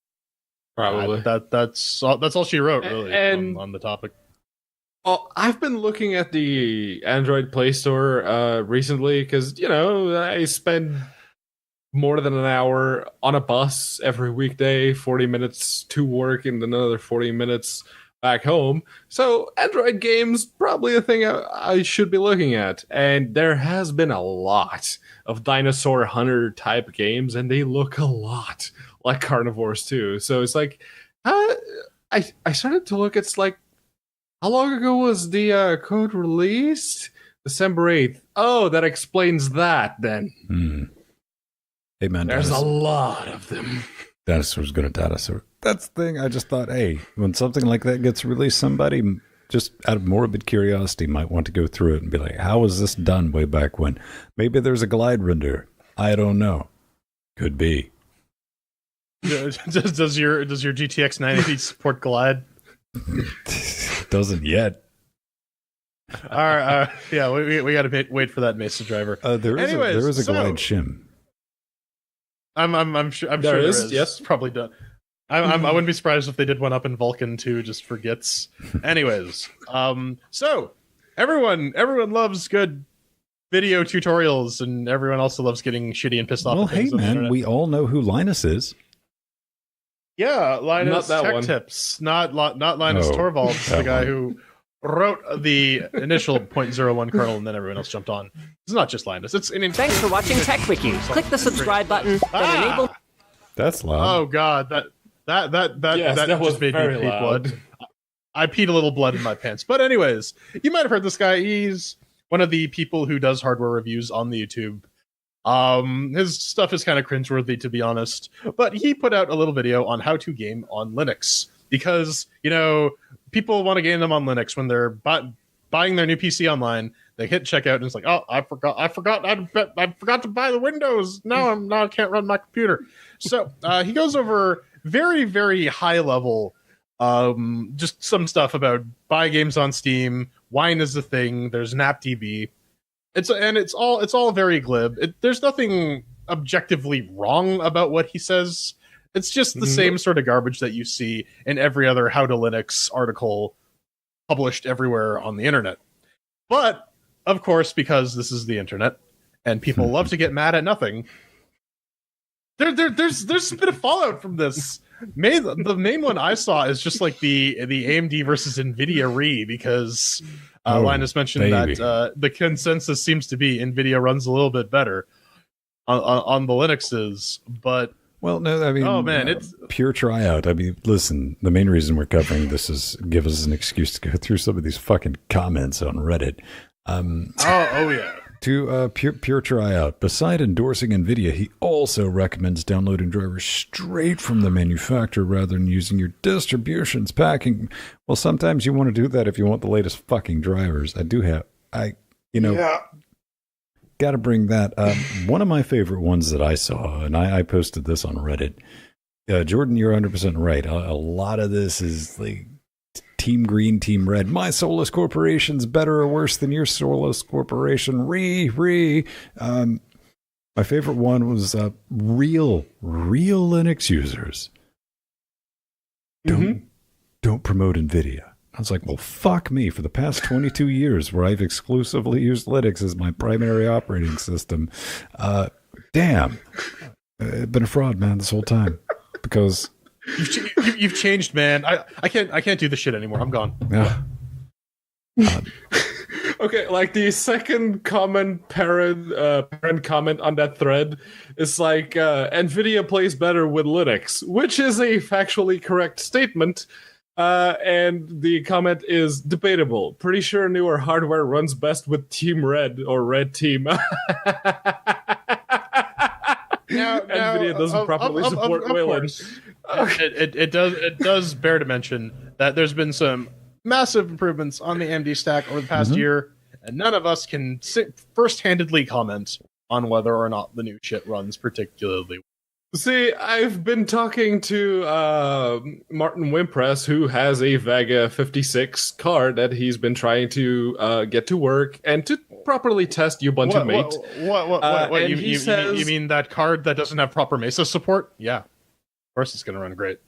That's all she wrote, really, on the topic. Well, I've been looking at the Android Play Store recently because, I spend more than an hour on a bus every weekday, 40 minutes to work and another 40 minutes back home. So Android games, probably a thing I should be looking at. And there has been a lot of dinosaur hunter type games, and they look a lot like carnivores too. So it's like, I started to look, it's like, how long ago was the code released? December 8th. Oh, that explains that then. Hey man, there's a lot of them. Dinosaur's gonna dinosaur. That's the thing. I just thought, hey, when something like that gets released, somebody just out of morbid curiosity might want to go through it and be like, how was this done way back when? Maybe there's a glide render. I don't know. Could be. Does your GTX 980 support glide? Doesn't yet. All right, yeah, we got to wait for that Mesa driver. There is a glide shim. I'm sure there is. Yes, probably done. I wouldn't be surprised if they did one up in Vulkan too, just for gits. Anyways, so everyone loves good video tutorials, and everyone also loves getting shitty and pissed off. Well, hey man, we all know who Linus is. Yeah, Linus Tech one. Tips, not Linus Torvalds, the guy who wrote the initial 0.01 kernel, and then everyone else jumped on. It's not just Linus. Thanks for watching TechWiki. Click the subscribe button. Then enable. That's loud. Oh god, that just made me pee blood. I peed a little blood in my pants. But anyways, you might have heard this guy. He's one of the people who does hardware reviews on the YouTube. His stuff is kind of cringeworthy, to be honest. But he put out a little video on how to game on Linux because people want to game them on Linux when they're buying their new PC online. They hit checkout and it's like, oh, I forgot to buy the Windows. Now I can't run my computer. So he goes over very, very high level, just some stuff about buy games on Steam. Wine is the thing. There's an AppDB. It's all very glib. There's nothing objectively wrong about what he says. It's just the same sort of garbage that you see in every other How to Linux article published everywhere on the internet. But, of course, because this is the internet, and people love to get mad at nothing, there's a bit of fallout from this. The main one I saw is just like the AMD versus NVIDIA Reeee, because Linus mentioned that the consensus seems to be NVIDIA runs a little bit better on the Linuxes, but... Well, no, I mean, it's pure tryout. I mean, listen, the main reason we're covering this is give us an excuse to go through some of these fucking comments on Reddit. Yeah. To pure tryout. Beside endorsing NVIDIA, he also recommends downloading drivers straight from the manufacturer rather than using your distribution's packing. Well, sometimes you want to do that if you want the latest fucking drivers. Got to bring that. One of my favorite ones that I saw, and I posted this on Reddit. Jordan, you're 100% right. A lot of this is like Team Green, Team Red. My Solus Corporation's better or worse than your Solus Corporation. Reeee. My favorite one was real Linux users. Don't promote NVIDIA. I was like, well, fuck me. For the past 22 years, where I've exclusively used Linux as my primary operating system, damn, I've been a fraud, man, this whole time. Because you've changed, man. I can't do this shit anymore. I'm gone. Yeah. Okay, like the second parent comment on that thread is like, NVIDIA plays better with Linux, which is a factually correct statement. And the comment is debatable. Pretty sure newer hardware runs best with Team Red or Red Team. NVIDIA doesn't properly support Wayland. It does bear to mention that there's been some massive improvements on the AMD stack over the past year, and none of us can first-handedly comment on whether or not the new shit runs particularly well. See, I've been talking to Martin Wimpress, who has a Vega 56 card that he's been trying to get to work and to properly test Ubuntu Mate. What you mean that card that doesn't have proper Mesa support? Yeah. Of course it's going to run great.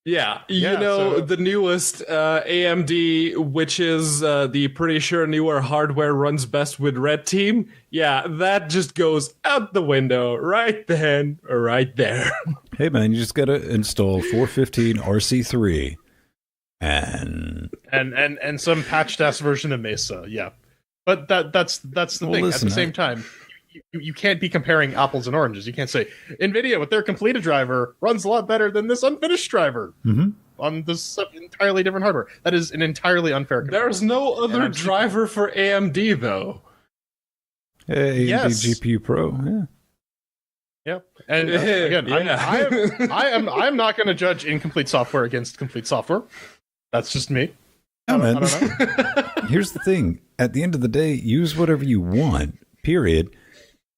Yeah, the newest AMD, which is the pretty sure newer hardware runs best with Red Team. Yeah, that just goes out the window right then, right there. Hey man, you just gotta install 415 RC3 and some patched ass version of Mesa. Yeah, but that's the thing. Listen, at the same time, you can't be comparing apples and oranges. You can't say NVIDIA with their completed driver runs a lot better than this unfinished driver on this entirely different hardware. That is an entirely unfair comparison. There's no other driver for AMD, though. AMD GPU Pro, yeah. And again, I'm not going to judge incomplete software against complete software. That's just me. No, man. I don't know. Here's the thing. At the end of the day, use whatever you want, period.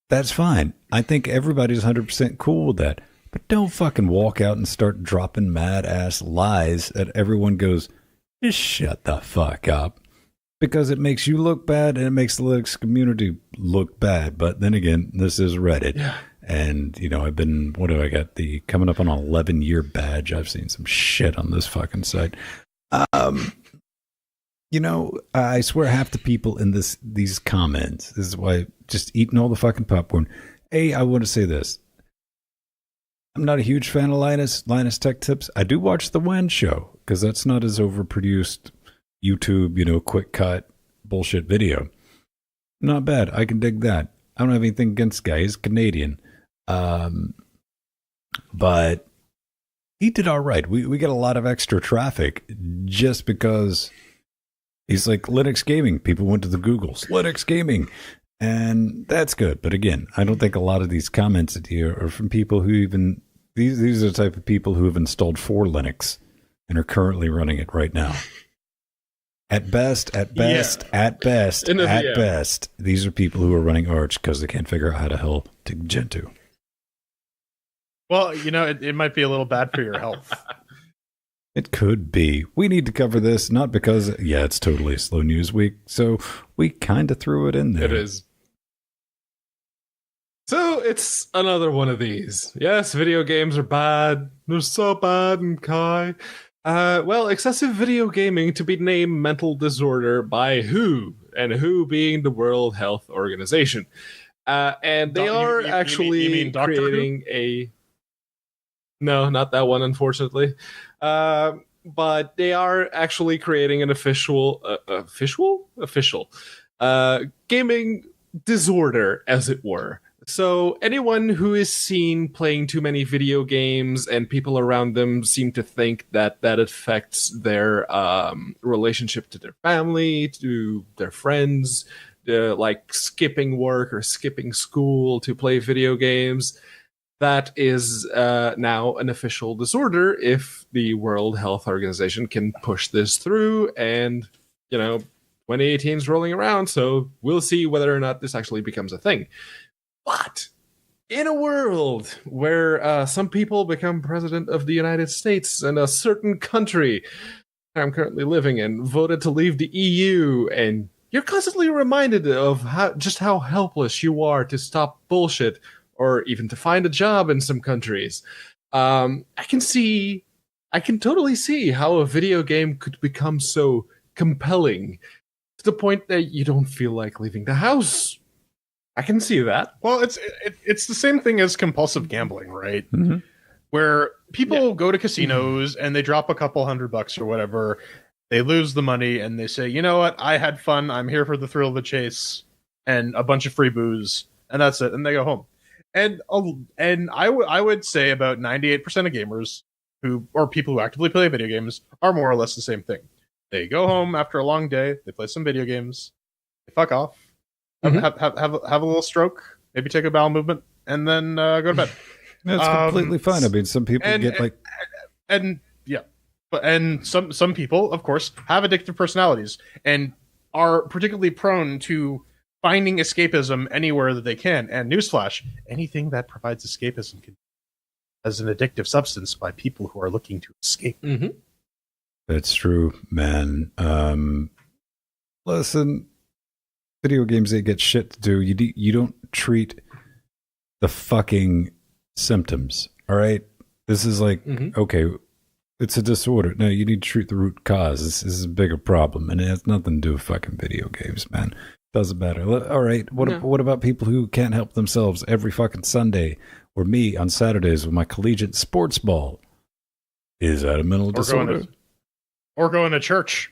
That's fine. I think everybody's 100% cool with that. But don't fucking walk out and start dropping mad-ass lies that everyone goes, just shut the fuck up. Because it makes you look bad and it makes the Linux community look bad. But then again, this is Reddit. Yeah. And, I've been, coming up on an 11-year badge. I've seen some shit on this fucking site. I swear half the people in these comments, this is why just eating all the fucking popcorn. I want to say this. I'm not a huge fan of Linus Tech Tips. I do watch the WAN show because that's not as overproduced YouTube, quick cut bullshit video. Not bad. I can dig that. I don't have anything against the guy. He's Canadian. But he did all right. We get a lot of extra traffic just because he's like Linux Gaming. People went to the Googles. Linux Gaming. And that's good. But again, I don't think a lot of these comments here are from people who even... These are the type of people who have installed 4 Linux and are currently running it right now. At best, these are people who are running Arch because they can't figure out how the hell to Gentoo. Well, it might be a little bad for your health. It could be. We need to cover this, not because, it's totally a slow news week, so we kind of threw it in there. It is. So, it's another one of these. Yes, video games are bad. They're so bad, and Kai. Excessive video gaming to be named mental disorder by WHO, and WHO being the World Health Organization. And they are actually creating a... No, not that one, unfortunately. But they are actually creating an official gaming disorder, as it were. So anyone who is seen playing too many video games and people around them seem to think that affects their relationship to their family, to their friends, like skipping work or skipping school to play video games, that is now an official disorder if the World Health Organization can push this through. And, 2018 is rolling around, so we'll see whether or not this actually becomes a thing. But in a world where some people become president of the United States and a certain country I'm currently living in voted to leave the EU, and you're constantly reminded of how helpless you are to stop bullshit or even to find a job in some countries, I can totally see how a video game could become so compelling to the point that you don't feel like leaving the house. I can see that. Well, it's the same thing as compulsive gambling, right? Mm-hmm. Where people go to casinos and they drop a couple $100 or whatever, they lose the money and they say, you know what, I had fun, I'm here for the thrill of the chase, and a bunch of free booze, and that's it, and they go home. And I would say about 98% of gamers or people who actively play video games are more or less the same thing. They go home after a long day, they play some video games, they fuck off, have a little stroke, maybe take a bowel movement, and then go to bed. That's completely fine. I mean, some people and some people, of course, have addictive personalities and are particularly prone to finding escapism anywhere that they can. And newsflash, anything that provides escapism can as an addictive substance by people who are looking to escape. Mm-hmm. That's true, man. Listen, video games, they get shit to do. You don't treat the fucking symptoms, all right? This is like, okay, it's a disorder. No, you need to treat the root cause. This is a bigger problem, and it has nothing to do with fucking video games, man. Doesn't matter. All right, what about people who can't help themselves every fucking Sunday, or me on Saturdays with my collegiate sports ball? Is that a mental disorder? Or going to church.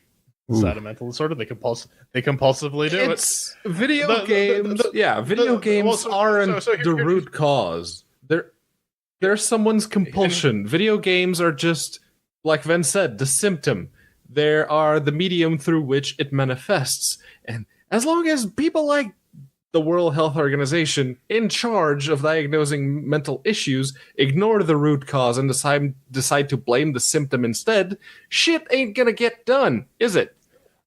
Is that a mental disorder? They compulsively do it. Video games. Video games aren't the root cause. They're someone's compulsion. Video games are just, like Ven said, the symptom. They are the medium through which it manifests. And as long as people like the World Health Organization, in charge of diagnosing mental issues, ignore the root cause and decide to blame the symptom instead, shit ain't gonna get done, is it?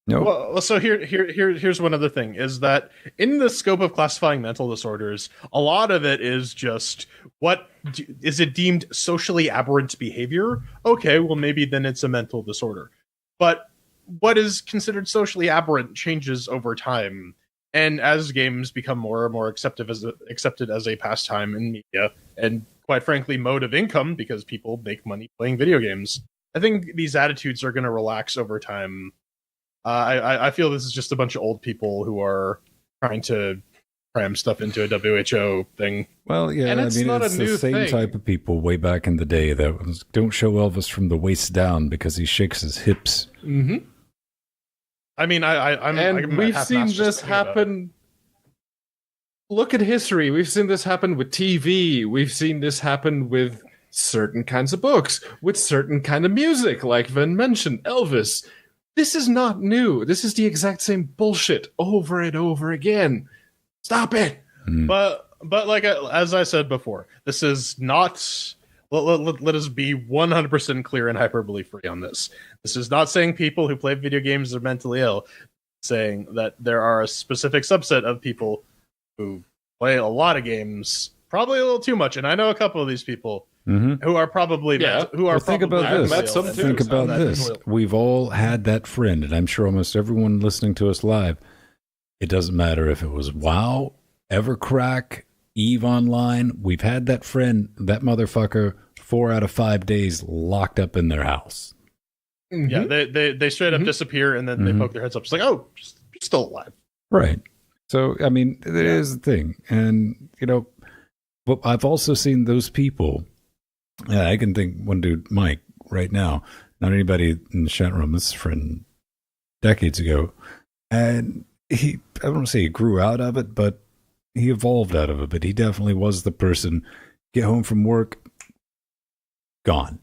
No. Well, so here's one other thing, is that in the scope of classifying mental disorders, a lot of it is just, is it deemed socially aberrant behavior? Okay, well, maybe then it's a mental disorder. But what is considered socially aberrant changes over time. And as games become more and more accepted as a pastime in media, and quite frankly, mode of income, because people make money playing video games, I think these attitudes are going to relax over time. I feel this is just a bunch of old people who are trying to cram stuff into a WHO thing. Well, yeah, and it's the same type of people way back in the day that was, don't show Elvis from the waist down because he shakes his hips. Mm-hmm. I mean, we've seen this happen. Look at history. We've seen this happen with TV. We've seen this happen with certain kinds of books, with certain kind of music, like Ven mentioned, Elvis. This is not new. This is the exact same bullshit over and over again. Stop it. But like as I said before, this is not. Let us be 100% clear and hyperbole free on this. This is not saying people who play video games are mentally ill. It's saying that there are a specific subset of people who play a lot of games, probably a little too much. And I know a couple of these people who are probably think about this. Think about this. We've all had that friend, and I'm sure almost everyone listening to us live. It doesn't matter if it was WoW, Evercrack, EVE Online. We've had that friend, that motherfucker, 4 out of 5 days locked up in their house. Yeah, they straight up disappear, and then they poke their heads up. It's like, oh, you're still alive. Right. So, I mean, it is the thing. And, but I've also seen those people. I can think one dude, Mike, right now, not anybody in the chat room, this is a friend decades ago. And I don't want to say he grew out of it, but he evolved out of it. But he definitely was the person, get home from work, gone.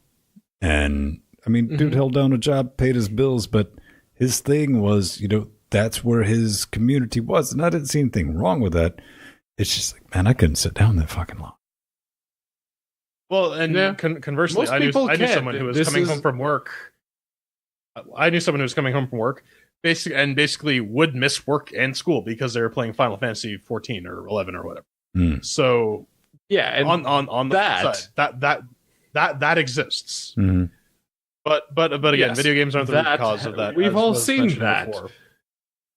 And I mean, dude held down a job, paid his bills, but his thing was, that's where his community was. And I didn't see anything wrong with that. It's just like, man, I couldn't sit down that fucking long. Well, and conversely, I knew someone who was coming home from work. I knew someone who was coming home from work, basically would miss work and school because they were playing Final Fantasy 14 or 11 or whatever. So yeah, and on the side, that exists. But again, video games aren't the root cause of that. We've all seen that. Before.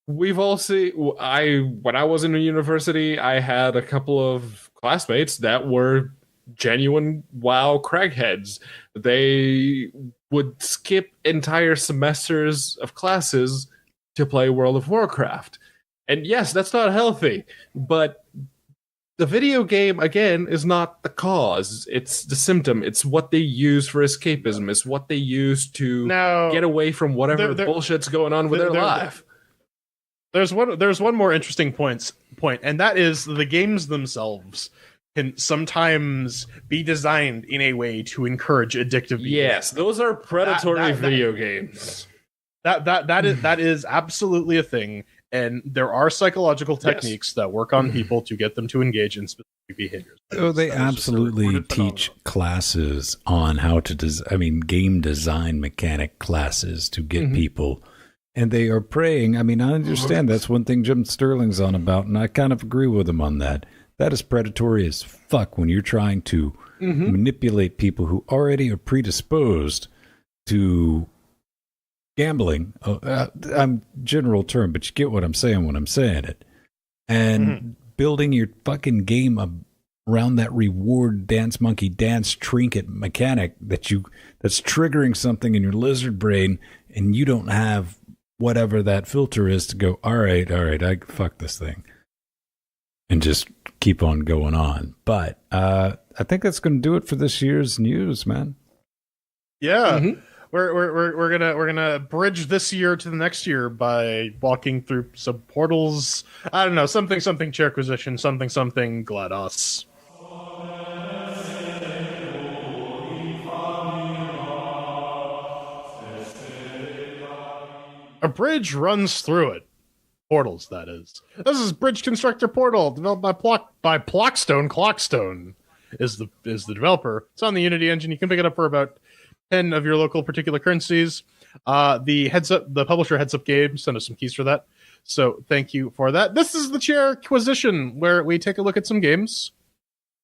We've all seen. When I was in university, I had a couple of classmates that were genuine WoW crackheads. They would skip entire semesters of classes to play World of Warcraft. And yes, that's not healthy, but the video game, again, is not the cause. It's the symptom. It's what they use for escapism. It's what they use to get away from whatever bullshit's going on with their life. There's one more interesting point, and that is the games themselves can sometimes be designed in a way to encourage addictive behavior. Yes, those are predatory video games. That is absolutely a thing. And there are psychological techniques that work on people to get them to engage in specific behaviors. Oh, they absolutely teach classes on how to game design mechanic classes to get people. And they are praying. I mean, I understand that's one thing Jim Sterling's on about, and I kind of agree with him on that. That is predatory as fuck when you're trying to manipulate people who already are predisposed to gambling. I'm general term, but you get what I'm saying when I'm saying it. And building your fucking game around that reward dance monkey dance trinket mechanic that's triggering something in your lizard brain, and you don't have whatever that filter is to go, all right, I fuck this thing, and just keep on going on. But I think that's going to do it for this year's news, man. Yeah. We're gonna bridge this year to the next year by walking through some portals. I don't know, something Chairquisition, something GLaDOS. A bridge runs through it. Portals, that is. This is Bridge Constructor Portal, developed by Plockstone. Clockstone is the developer. It's on the Unity engine. You can pick it up for about 10 of your local particular currencies. The publisher Heads Up Games sent us some keys for that. So thank you for that. This is the Chairquisition, where we take a look at some games.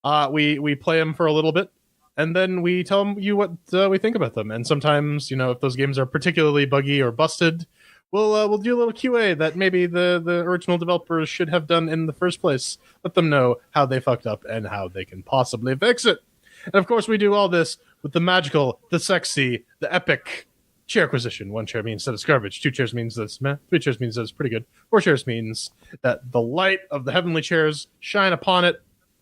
We play them for a little bit, and then we tell you what we think about them. And sometimes, if those games are particularly buggy or busted, we'll do a little QA that maybe the original developers should have done in the first place. Let them know how they fucked up and how they can possibly fix it. And of course, we do all this with the magical, the sexy, the epic Chairquisition. 1 chair means that it's garbage. 2 chairs means that it's meh. 3 chairs means that it's pretty good. 4 chairs means that the light of the heavenly chairs shine upon it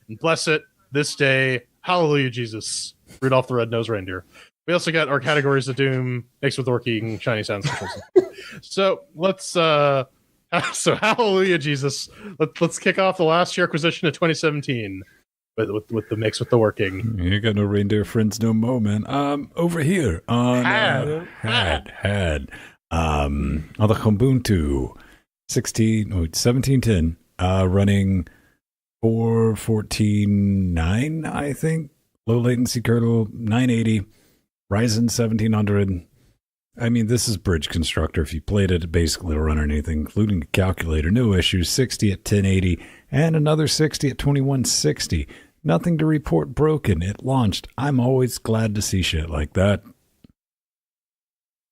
and bless it this day. Hallelujah, Jesus. Rudolph the Red-Nosed Reindeer. We also got our categories of doom mixed with working shiny sounds. So let's hallelujah, Jesus. Let's kick off the last Chairquisition of 2017. With the mix with the working. You got no reindeer friends no more, man. Over here on had on the Ubuntu 1710 running 4.14.9, I think. Low latency kernel 980 Ryzen 1700. I mean, this is Bridge Constructor. If you played it, basically will run anything, including a calculator. No issues. 60 at 1080 and another 60 at 2160. Nothing to report broken. It launched. I'm always glad to see shit like that.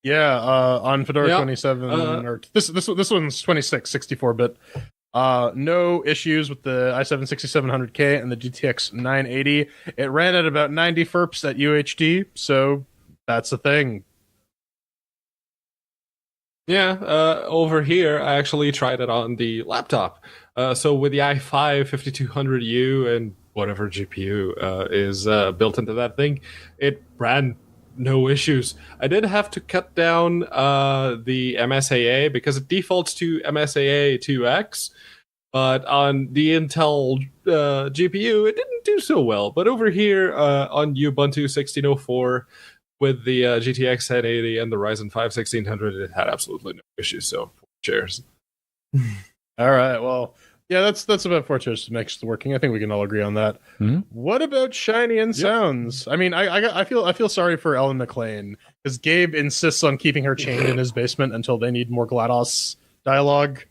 Yeah, on Fedora 27 or this one's 26, 64-bit. No issues with the i7-6700K and the GTX 980. It ran at about 90 FERPs at UHD, so that's a thing. Yeah, over here, I actually tried it on the laptop. So with the i5-5200U and whatever GPU is built into that thing, it ran no issues. I did have to cut down the MSAA because it defaults to MSAA 2X, but on the Intel GPU, it didn't do so well. But over here on Ubuntu 1604, with the GTX 1080 and the Ryzen 5 1600, it had absolutely no issues. So 4 chairs. All right, well, yeah, that's about 4 chairs to make it working. I think we can all agree on that. Mm-hmm. What about shiny and sounds? I mean, I feel sorry for Ellen McLean because Gabe insists on keeping her chained in his basement until they need more GLaDOS dialogue.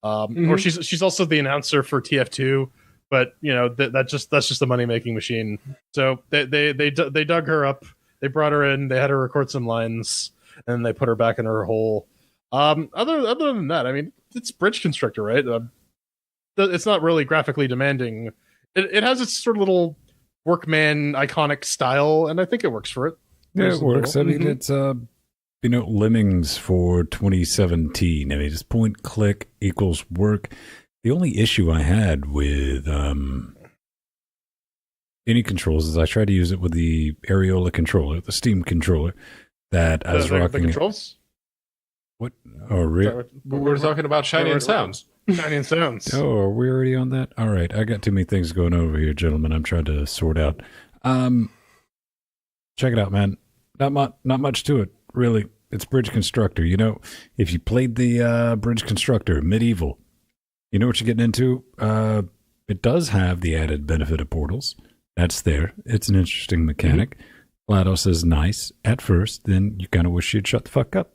Or she's also the announcer for TF2, but that's just a money making machine. So they dug her up. They brought her in. They had her record some lines, and they put her back in her hole. Other than that, I mean, it's Bridge Constructor, right? It's not really graphically demanding. It has its sort of little workman iconic style, and I think it works for it. Yeah, it works. I mean, it's Lemmings for 2017. I mean, it's point click equals work. The only issue I had with any controls is I tried to use it with the Areola controller, the Steam controller that I was rocking. The controls? What? We're talking about shiny and sounds. Shiny and sounds. Oh, are we already on that? All right, I got too many things going over here, gentlemen. I'm trying to sort out. Check it out, man. Not much to it, really. It's Bridge Constructor. You know, if you played the Bridge Constructor, Medieval, you know what you're getting into? It does have the added benefit of portals. That's there. It's an interesting mechanic. GLaDOS is nice at first, then you kind of wish you'd shut the fuck up.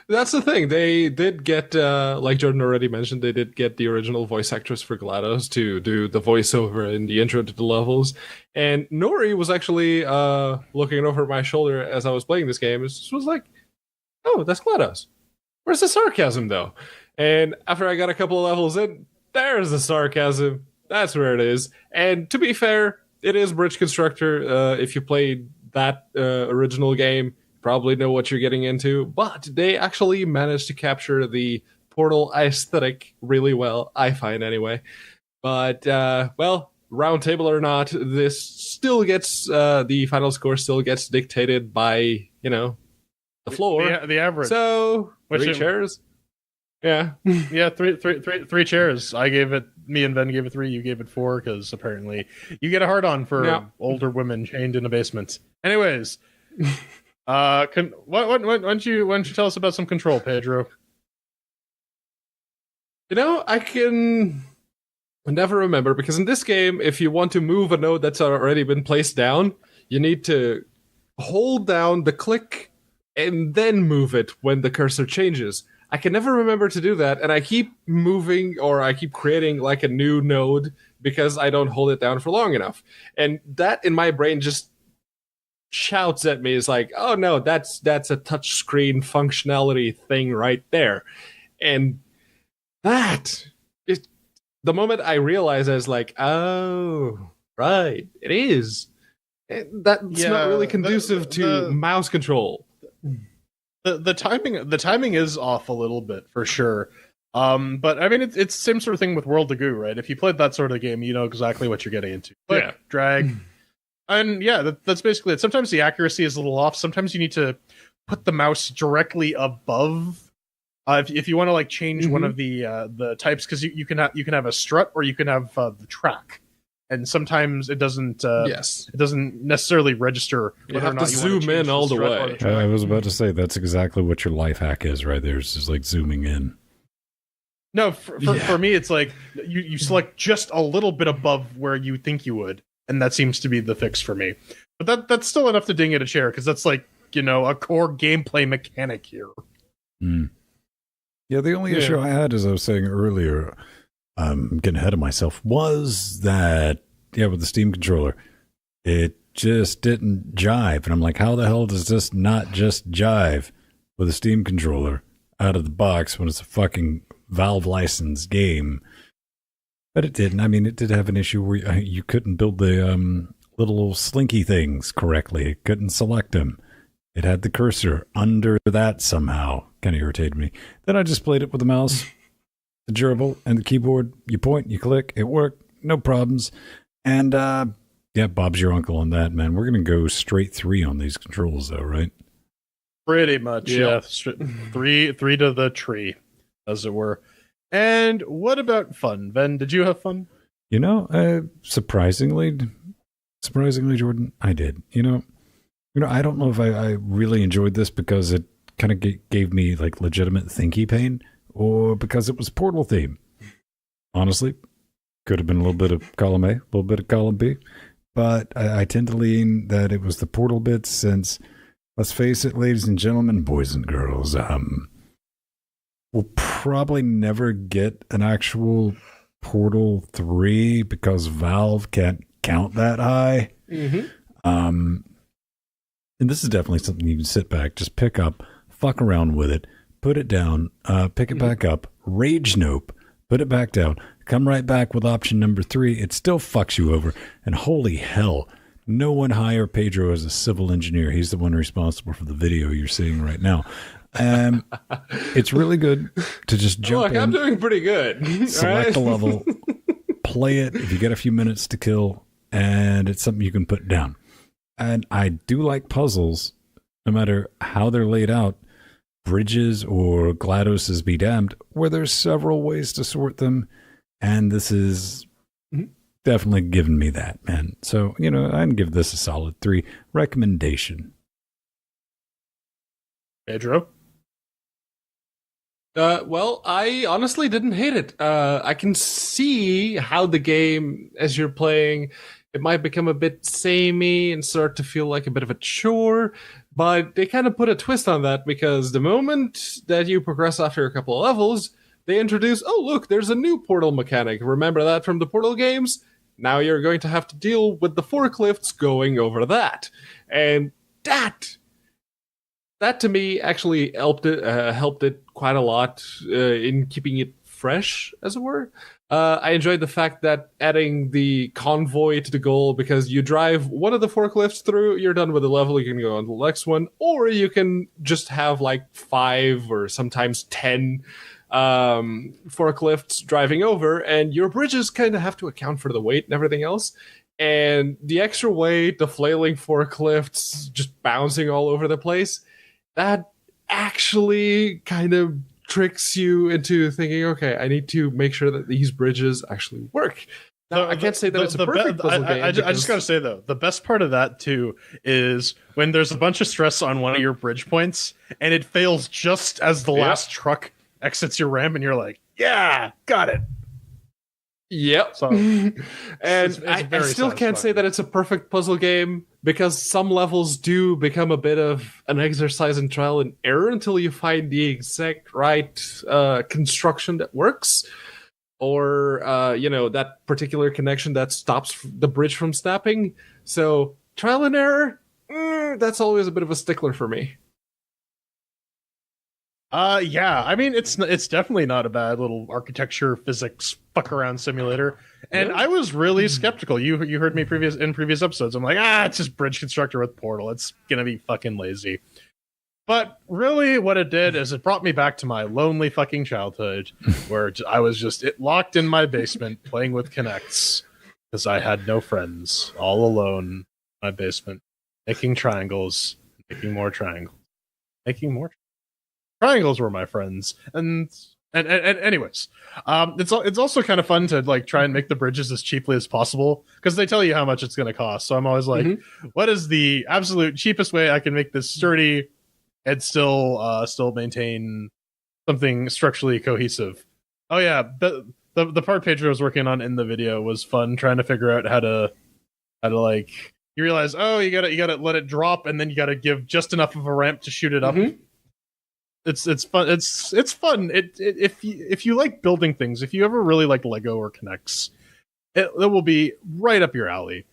That's the thing. They did get, like Jordan already mentioned, they did get the original voice actress for GLaDOS to do the voiceover in the intro to the levels. And Nori was actually looking over my shoulder as I was playing this game. It was like, oh, that's GLaDOS. Where's the sarcasm, though? And after I got a couple of levels in, there's the sarcasm. That's where it is. And to be fair, it is Bridge Constructor. If you played that original game, probably know what you're getting into, but they actually managed to capture the Portal aesthetic really well, I find anyway. But, well, round table or not, this still gets, the final score still gets dictated by, you know, the floor. The average. So, three chairs? Yeah. Yeah, three chairs. Me and Ben gave it 3, you gave it 4, because apparently you get a hard-on for older women chained in a basement. Anyways... why don't you tell us about some Control, Pedro? You know, I can never remember, because in this game, if you want to move a node that's already been placed down, you need to hold down the click and then move it when the cursor changes. I can never remember to do that, and I keep moving, or I keep creating like a new node because I don't hold it down for long enough. And that in my brain just shouts at me, is like, oh no, that's a touchscreen functionality thing right there. And that is the moment I realized, I was like, oh right, it is. That's not really conducive to mouse control. The timing is off a little bit for sure. But I mean, it's the same sort of thing with World of Goo, right? If you played that sort of game, you know exactly what you're getting into. Click, drag. And yeah, that's basically it. Sometimes the accuracy is a little off. Sometimes you need to put the mouse directly above. If you want to like change one of the types, because you can have a strut, or you can have the track, and sometimes it doesn't. It doesn't necessarily register. You have to zoom in all the way. I was about to say that's exactly what your life hack is, right there. It's just like zooming in. No, for me, it's like you select just a little bit above where you think you would. And that seems to be the fix for me. But that's still enough to ding it a chair, because that's like, you know, a core gameplay mechanic here. Yeah, the only issue I had, as I was saying earlier, getting ahead of myself, was that, with the Steam controller, it just didn't jive. And I'm like, how the hell does this not just jive with a Steam controller out of the box when it's a fucking Valve licensed game? But it didn't. I mean, it did have an issue where you couldn't build the little slinky things correctly. It couldn't select them. It had the cursor under that somehow. Kind of irritated me. Then I just played it with the mouse, the gerbil, and the keyboard. You point, you click, it worked. No problems. And, Bob's your uncle on that, man. We're going to go straight 3 on these controls, though, right? Pretty much, yeah. 3 to the tree, as it were. And what about fun? Ben, did you have fun? You know, surprisingly, Jordan, I did. You know, I don't know if I really enjoyed this because it kind of gave me like legitimate thinky pain, or because it was Portal theme. Honestly, could have been a little bit of column A, a little bit of column B, but I tend to lean that it was the Portal bits, since, let's face it, ladies and gentlemen, boys and girls, we'll probably never get an actual Portal 3 because Valve can't count that high. And this is definitely something you can sit back, just pick up, fuck around with it, put it down, pick it back up, rage nope, put it back down, come right back with option number 3. It still fucks you over. And holy hell, no one hire Pedro as a civil engineer. He's the one responsible for the video you're seeing right now. It's really good to just jump in. I'm doing pretty good. Select a level, play it if you get a few minutes to kill, and it's something you can put down. And I do like puzzles, no matter how they're laid out, bridges or GLaDOS is be damned, where there's several ways to sort them. And this is definitely given me that, man. So, I'd give this a solid 3. Recommendation. Pedro? Well, I honestly didn't hate it. I can see how the game, as you're playing, it might become a bit samey and start to feel like a bit of a chore, but they kind of put a twist on that because the moment that you progress after a couple of levels, they introduce, oh, look, there's a new portal mechanic. Remember that from the Portal games? Now you're going to have to deal with the forklifts going over that. And that to me actually helped it quite a lot in keeping it fresh, as it were. I enjoyed the fact that adding the convoy to the goal, because you drive one of the forklifts through, you're done with the level, you can go on to the next one, or you can just have like 5 or sometimes 10 forklifts driving over, and your bridges kind of have to account for the weight and everything else. And the extra weight, the flailing forklifts just bouncing all over the place, that actually kind of tricks you into thinking, okay, I need to make sure that these bridges actually work. Now, I can't say that it's a perfect puzzle game. I just gotta say, though, the best part of that, too, is when there's a bunch of stress on one of your bridge points, and it fails just as the last truck exits your ramp, and you're like, yeah, got it. Yep. So, and it's I still can't say that it's a perfect puzzle game, because some levels do become a bit of an exercise in trial and error until you find the exact right construction that works, or that particular connection that stops the bridge from snapping. So trial and error, that's always a bit of a stickler for me. Yeah, I mean, it's definitely not a bad little architecture, physics, fuck around simulator. And I was really skeptical. You heard me in previous episodes. I'm like, it's just Bridge Constructor with Portal. It's gonna be fucking lazy. But really, what it did is it brought me back to my lonely fucking childhood, where I was just locked in my basement playing with Kinects because I had no friends, all alone in my basement, making triangles, making more triangles, making more. Triangles were my friends, and anyways, it's also kind of fun to like try and make the bridges as cheaply as possible, because they tell you how much it's going to cost. So I'm always like, what is the absolute cheapest way I can make this sturdy and still maintain something structurally cohesive? Oh yeah, the part Pedro was working on in the video was fun, trying to figure out how to like, you realize, you gotta let it drop, and then you gotta give just enough of a ramp to shoot it up. It's fun. It's fun. If you like building things, if you ever really like Lego or Kinects, it will be right up your alley.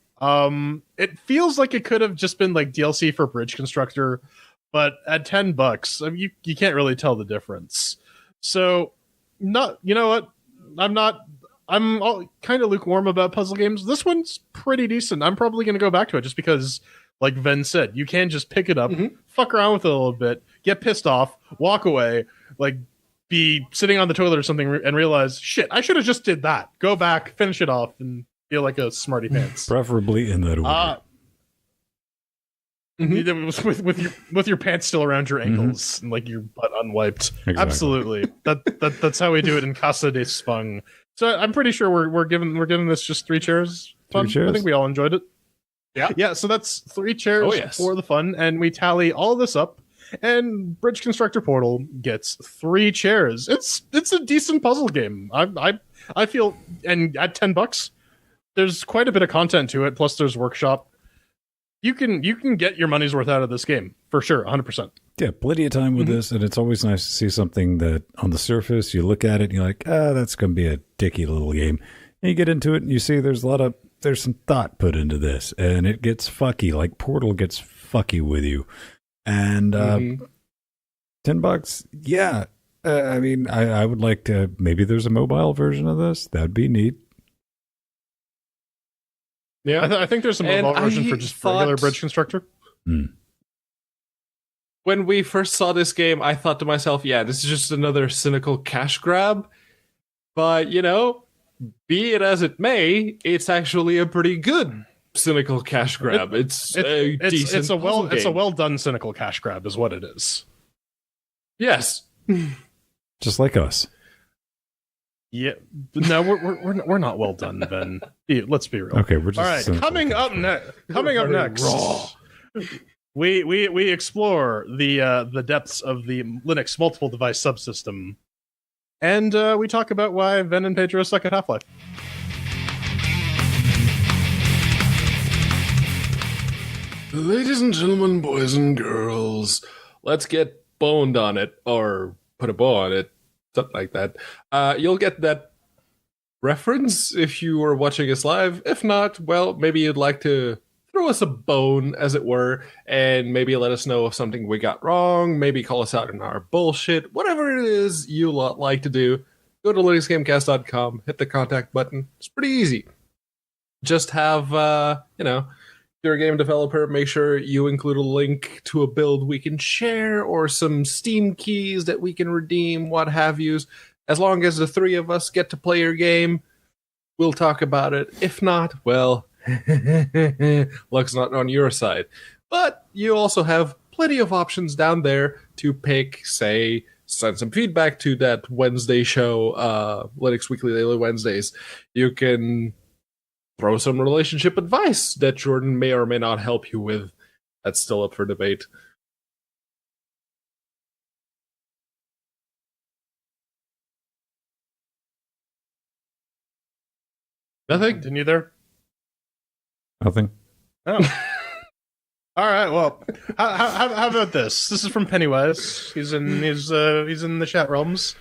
It feels like it could have just been like DLC for Bridge Constructor, but at $10, I mean, you can't really tell the difference. So, you know what? I'm all kind of lukewarm about puzzle games. This one's pretty decent. I'm probably going to go back to it just because, like Ven said, you can just pick it up, fuck around with it a little bit, get pissed off, walk away, like be sitting on the toilet or something, and realize, shit, I should have just did that. Go back, finish it off, and feel like a smarty pants. Preferably in that order. With your pants still around your ankles and like your butt unwiped. Exactly. Absolutely. That's how we do it in Casa de Spung. So I'm pretty sure we're giving this just 3 chairs. Fun. 3 chairs. I think we all enjoyed it. Yeah. So that's 3 chairs for the fun, and we tally all this up, and Bridge Constructor Portal gets 3 chairs. It's a decent puzzle game. I feel, and at $10, there's quite a bit of content to it. Plus, there's workshop. You can get your money's worth out of this game for sure, 100%. Yeah, plenty of time with this, and it's always nice to see something that on the surface you look at it and you're like, that's going to be a dicky little game. And you get into it and you see there's some thought put into this, and it gets fucky, like Portal gets fucky with you. And $10, yeah. I mean, I would like to. Maybe there's a mobile version of this. That'd be neat. Yeah, I think there's a mobile version for just regular Bridge Constructor. When we first saw this game, I thought to myself, yeah, this is just another cynical cash grab. But, be it as it may, it's actually a pretty good cynical cash grab. It's a well done cynical cash grab is what it is. Yes. Just like us. Yeah, no, we're not well done, Ben. Yeah, let's be real. Okay, we're just all right. Coming up next, we explore the depths of the Linux multiple device subsystem, and we talk about why Ben and Pedro suck at Half-Life. Ladies and gentlemen, boys and girls, let's get boned on it, or put a bow on it, something like that. You'll get that reference if you were watching us live. If not, well, maybe you'd like to throw us a bone, as it were, and maybe let us know of something we got wrong, maybe call us out in our bullshit, whatever it is you like to do. Go to LinuxGameCast.com, hit the contact button. It's pretty easy. Just have, if you're a game developer, make sure you include a link to a build we can share or some Steam keys that we can redeem, what have yous. As long as the three of us get to play your game, we'll talk about it. If not, well, luck's not on your side. But you also have plenty of options down there to pick, say, send some feedback to that Wednesday show, Linux Weekly Daily Wednesdays. You can throw some relationship advice that Jordan may or may not help you with. That's still up for debate. Nothing? Continue there? Nothing. Oh. All right, well, how about this? This is from Pennywise. He's in the chat realms.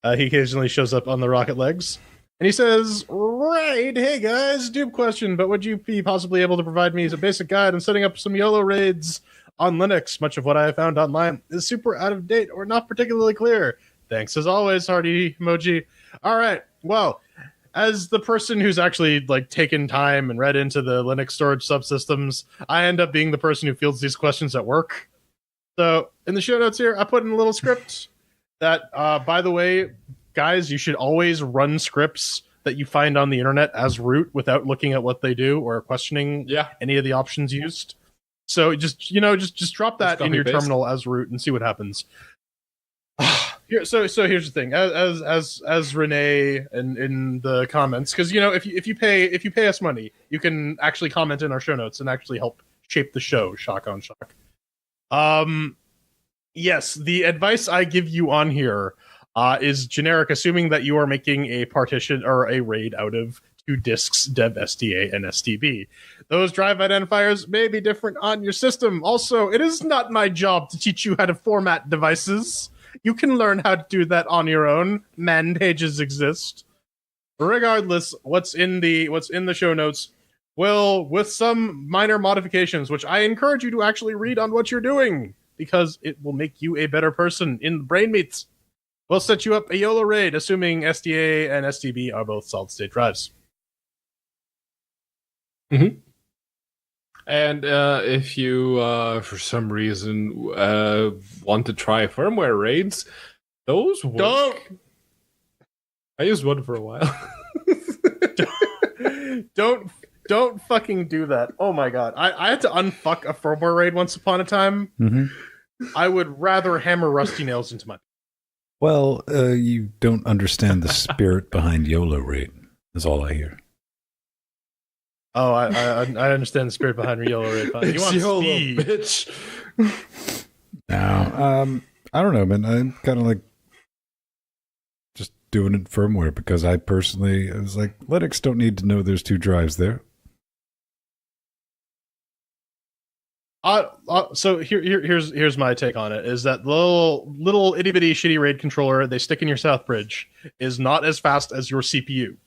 He occasionally shows up on the Rocket Legs. And he says, right, hey guys, dupe question, but would you be possibly able to provide me a basic guide on setting up some YOLO raids on Linux? Much of what I have found online is super out of date or not particularly clear. Thanks as always, hearty emoji. All right, well, as the person who's actually taken time and read into the Linux storage subsystems, I end up being the person who fields these questions at work. So in the show notes here, I put in a little script that, by the way, guys, you should always run scripts that you find on the internet as root without looking at what they do or questioning any of the options used. So just drop that in your terminal as root and see what happens. So here's the thing. As Renee in the comments, because if you pay us money, you can actually comment in our show notes and actually help shape the show. Shock on shock. Yes, the advice I give you on here is generic, assuming that you are making a partition or a RAID out of 2 disks, dev SDA and STB. Those drive identifiers may be different on your system. Also, it is not my job to teach you how to format devices. You can learn how to do that on your own. Man pages exist. Regardless, what's in the show notes will, with some minor modifications, which I encourage you to actually read on what you're doing, because it will make you a better person in brain meats. We'll set you up a YOLO RAID, assuming SDA and STB are both solid-state drives. Mm-hmm. And if you, for some reason, want to try firmware RAIDs, those work. I used one for a while. Don't fucking do that. Oh my god. I had to unfuck a firmware RAID once upon a time. Mm-hmm. I would rather hammer rusty nails into my... Well, you don't understand the spirit behind YOLO RAID, is all I hear. Oh, I understand the spirit behind YOLO RAID. You want YOLO, speed, bitch. Now, I don't know, man. I'm kind of just doing it firmware because I was like, Linux don't need to know there's 2 drives there. So here's my take on it, is that little itty bitty shitty RAID controller they stick in your Southbridge is not as fast as your CPU.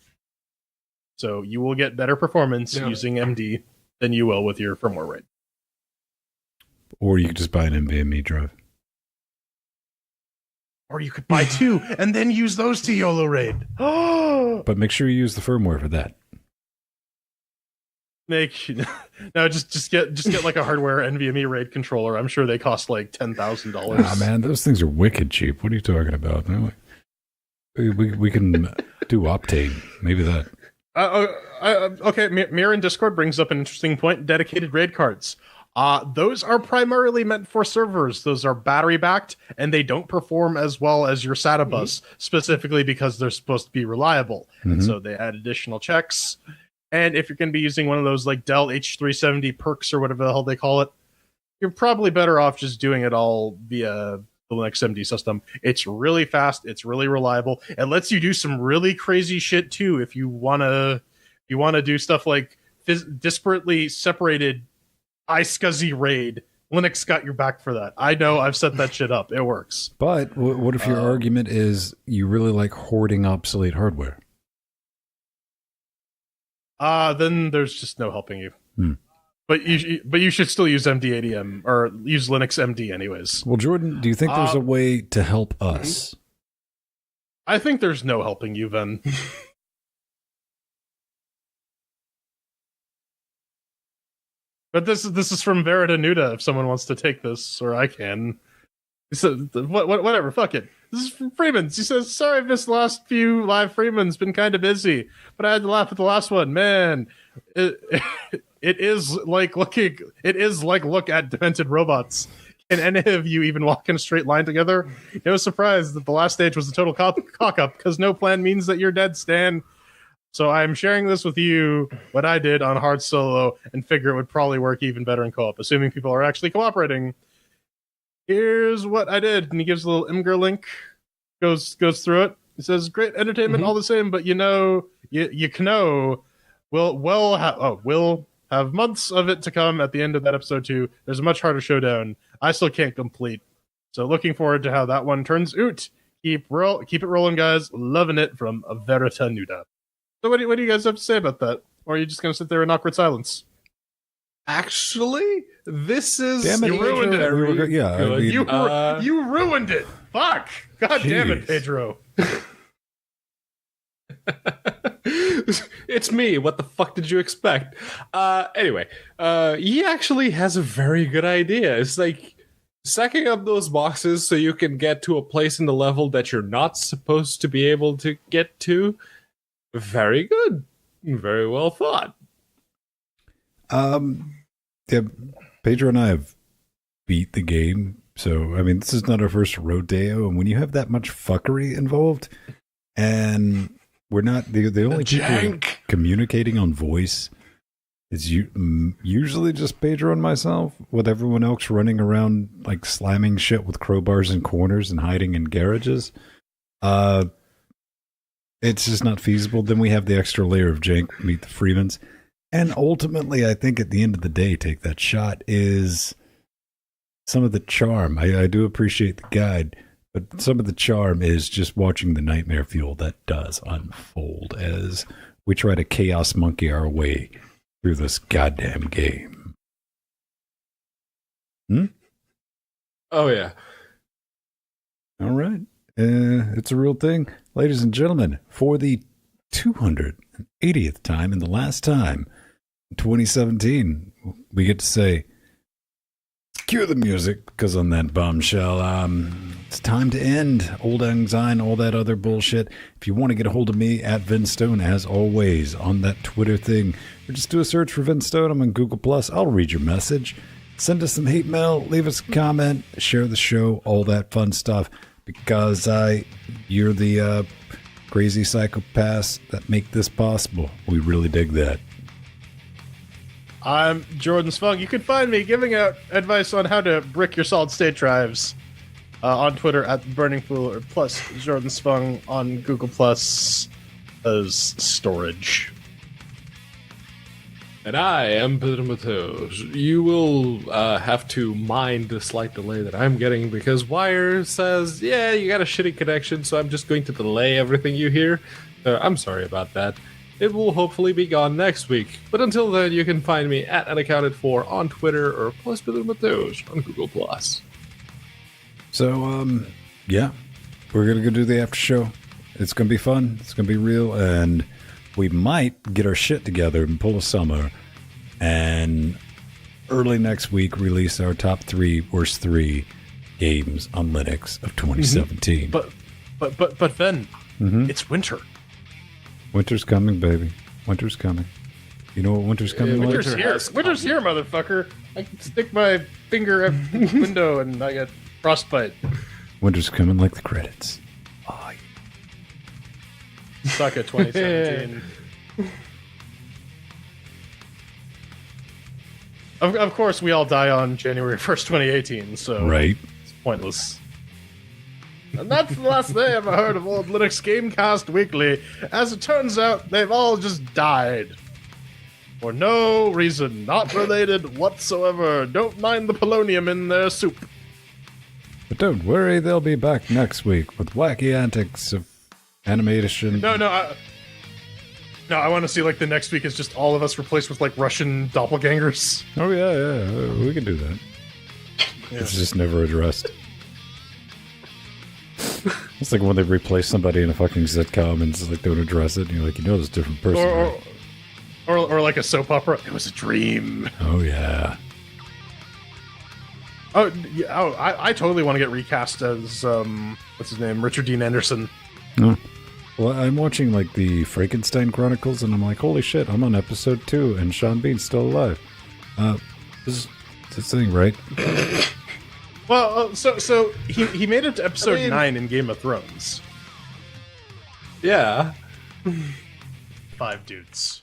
So you will get better performance using MD than you will with your firmware RAID. Or you could just buy an NVMe drive. Or you could buy 2 and then use those to YOLO RAID. But make sure you use the firmware for that. Just get like a hardware NVMe RAID controller. I'm sure they cost like $10,000. Ah, man, those things are wicked cheap. What are you talking about? We can do Optane, maybe that. Okay, Mir in Discord brings up an interesting point: dedicated RAID cards. Those are primarily meant for servers. Those are battery backed, and they don't perform as well as your SATA bus, specifically because they're supposed to be reliable. And so they add additional checks. And if you're going to be using one of those like Dell H370 perks or whatever the hell they call it, you're probably better off just doing it all via the Linux MD system. It's really fast. It's really reliable. It lets you do some really crazy shit too. If you want to do stuff like disparately separated iSCSI RAID, Linux got your back for that. I know, I've set that shit up. It works. But what if your argument is you really like hoarding obsolete hardware? Then there's just no helping you. But you should still use MD80M or use Linux MD anyways. Well, Jordan, do you think there's a way to help us? I think there's no helping you, then. But this is from Verita Nuda. If someone wants to take this, or I can. He said, whatever, fuck it. This is from Freeman's. He says, sorry I've missed the last few live Freeman's. Been kind of busy, but I had to laugh at the last one. Man, it is like look at demented robots. Can any of you even walk in a straight line together? No surprise that the last stage was a total cock-up, because no plan means that you're dead, Stan. So I'm sharing this with you, what I did on hard solo, and figure it would probably work even better in co-op, assuming people are actually cooperating. Here's what I did, and he gives a little Imgur link, goes through it. He says, great entertainment all the same, but you know, we'll have months of it to come at the end of that episode too. There's a much harder showdown. I still can't complete. So looking forward to how that one turns out. Keep it rolling, guys. Loving it from Verita Nuda. So what do you guys have to say about that? Or are you just going to sit there in awkward silence? Actually, this is... Damn it, you ruined it. Yeah, I mean, you ruined it. Fuck. God damn it, Pedro. It's me. What the fuck did you expect? Anyway, he actually has a very good idea. It's like stacking up those boxes so you can get to a place in the level that you're not supposed to be able to get to. Very good. Very well thought. Yeah, Pedro and I have beat the game. So, I mean, this is not our first rodeo. And when you have that much fuckery involved, and we're not the only people communicating on voice, is usually just Pedro and myself, with everyone else running around like slamming shit with crowbars in corners and hiding in garages. It's just not feasible. Then we have the extra layer of jank, meet the Freemans. And ultimately, I think at the end of the day, take that shot is some of the charm. I do appreciate the guide, but some of the charm is just watching the nightmare fuel that does unfold as we try to chaos monkey our way through this goddamn game. Oh, yeah. All right. It's a real thing. Ladies and gentlemen, for the 280th time and the last time in 2017, we get to say, cue the music, because on that bombshell, it's time to end Old Lang Syne, all that other bullshit. If you want to get a hold of me, at Vince Stone, as always, on that Twitter thing, or just do a search for Vince Stone. I'm on Google+. I'll read your message. Send us some hate mail, leave us a comment, share the show, all that fun stuff, because you're the crazy psychopaths that make this possible. We really dig that. I'm Jordan Spunk. You can find me giving out advice on how to brick your solid state drives on Twitter at Burning Fool, or plus Jordan Spunk on Google Plus as storage. And I am Pedro Mateos. You will have to mind the slight delay that I'm getting because Wire says, yeah, you got a shitty connection, so I'm just going to delay everything you hear. I'm sorry about that. It will hopefully be gone next week. But until then, you can find me at Unaccounted4 on Twitter or plus Pedro Mateos on Google+. So, yeah, we're going to go do the after show. It's going to be fun. It's going to be real. And we might get our shit together and pull a summer and early next week release our top 3 worst 3 games on Linux of 2017. But then it's winter. Winter's coming, baby. Winter's coming. You know what winter's coming like? Winter's here. Winter's here, motherfucker. I can stick my finger at the window and I get frostbite. Winter's coming like the credits. Oh, Suck at 2017. Of course, we all die on January 1st, 2018, so right. It's pointless. And that's the last they ever heard of old Linux Gamecast Weekly. As it turns out, they've all just died. For no reason, not related whatsoever. Don't mind the polonium in their soup. But don't worry, they'll be back next week with wacky antics of animation. No, I want to see like the next week is just all of us replaced with like Russian doppelgangers. Oh yeah, we can do that. Yeah. It's just never addressed. It's like when they replace somebody in a fucking sitcom and just like don't address it, and you're like, you know, there's a different person. Or like a soap opera. It was a dream. Oh yeah. Oh, yeah, I totally want to get recast as what's his name, Richard Dean Anderson. Oh. Well, I'm watching like the Frankenstein Chronicles, and I'm like, holy shit, I'm on episode 2, and Sean Bean's still alive. This thing right? Well, so he made it to episode 9 in Game of Thrones. Yeah. 5 dudes.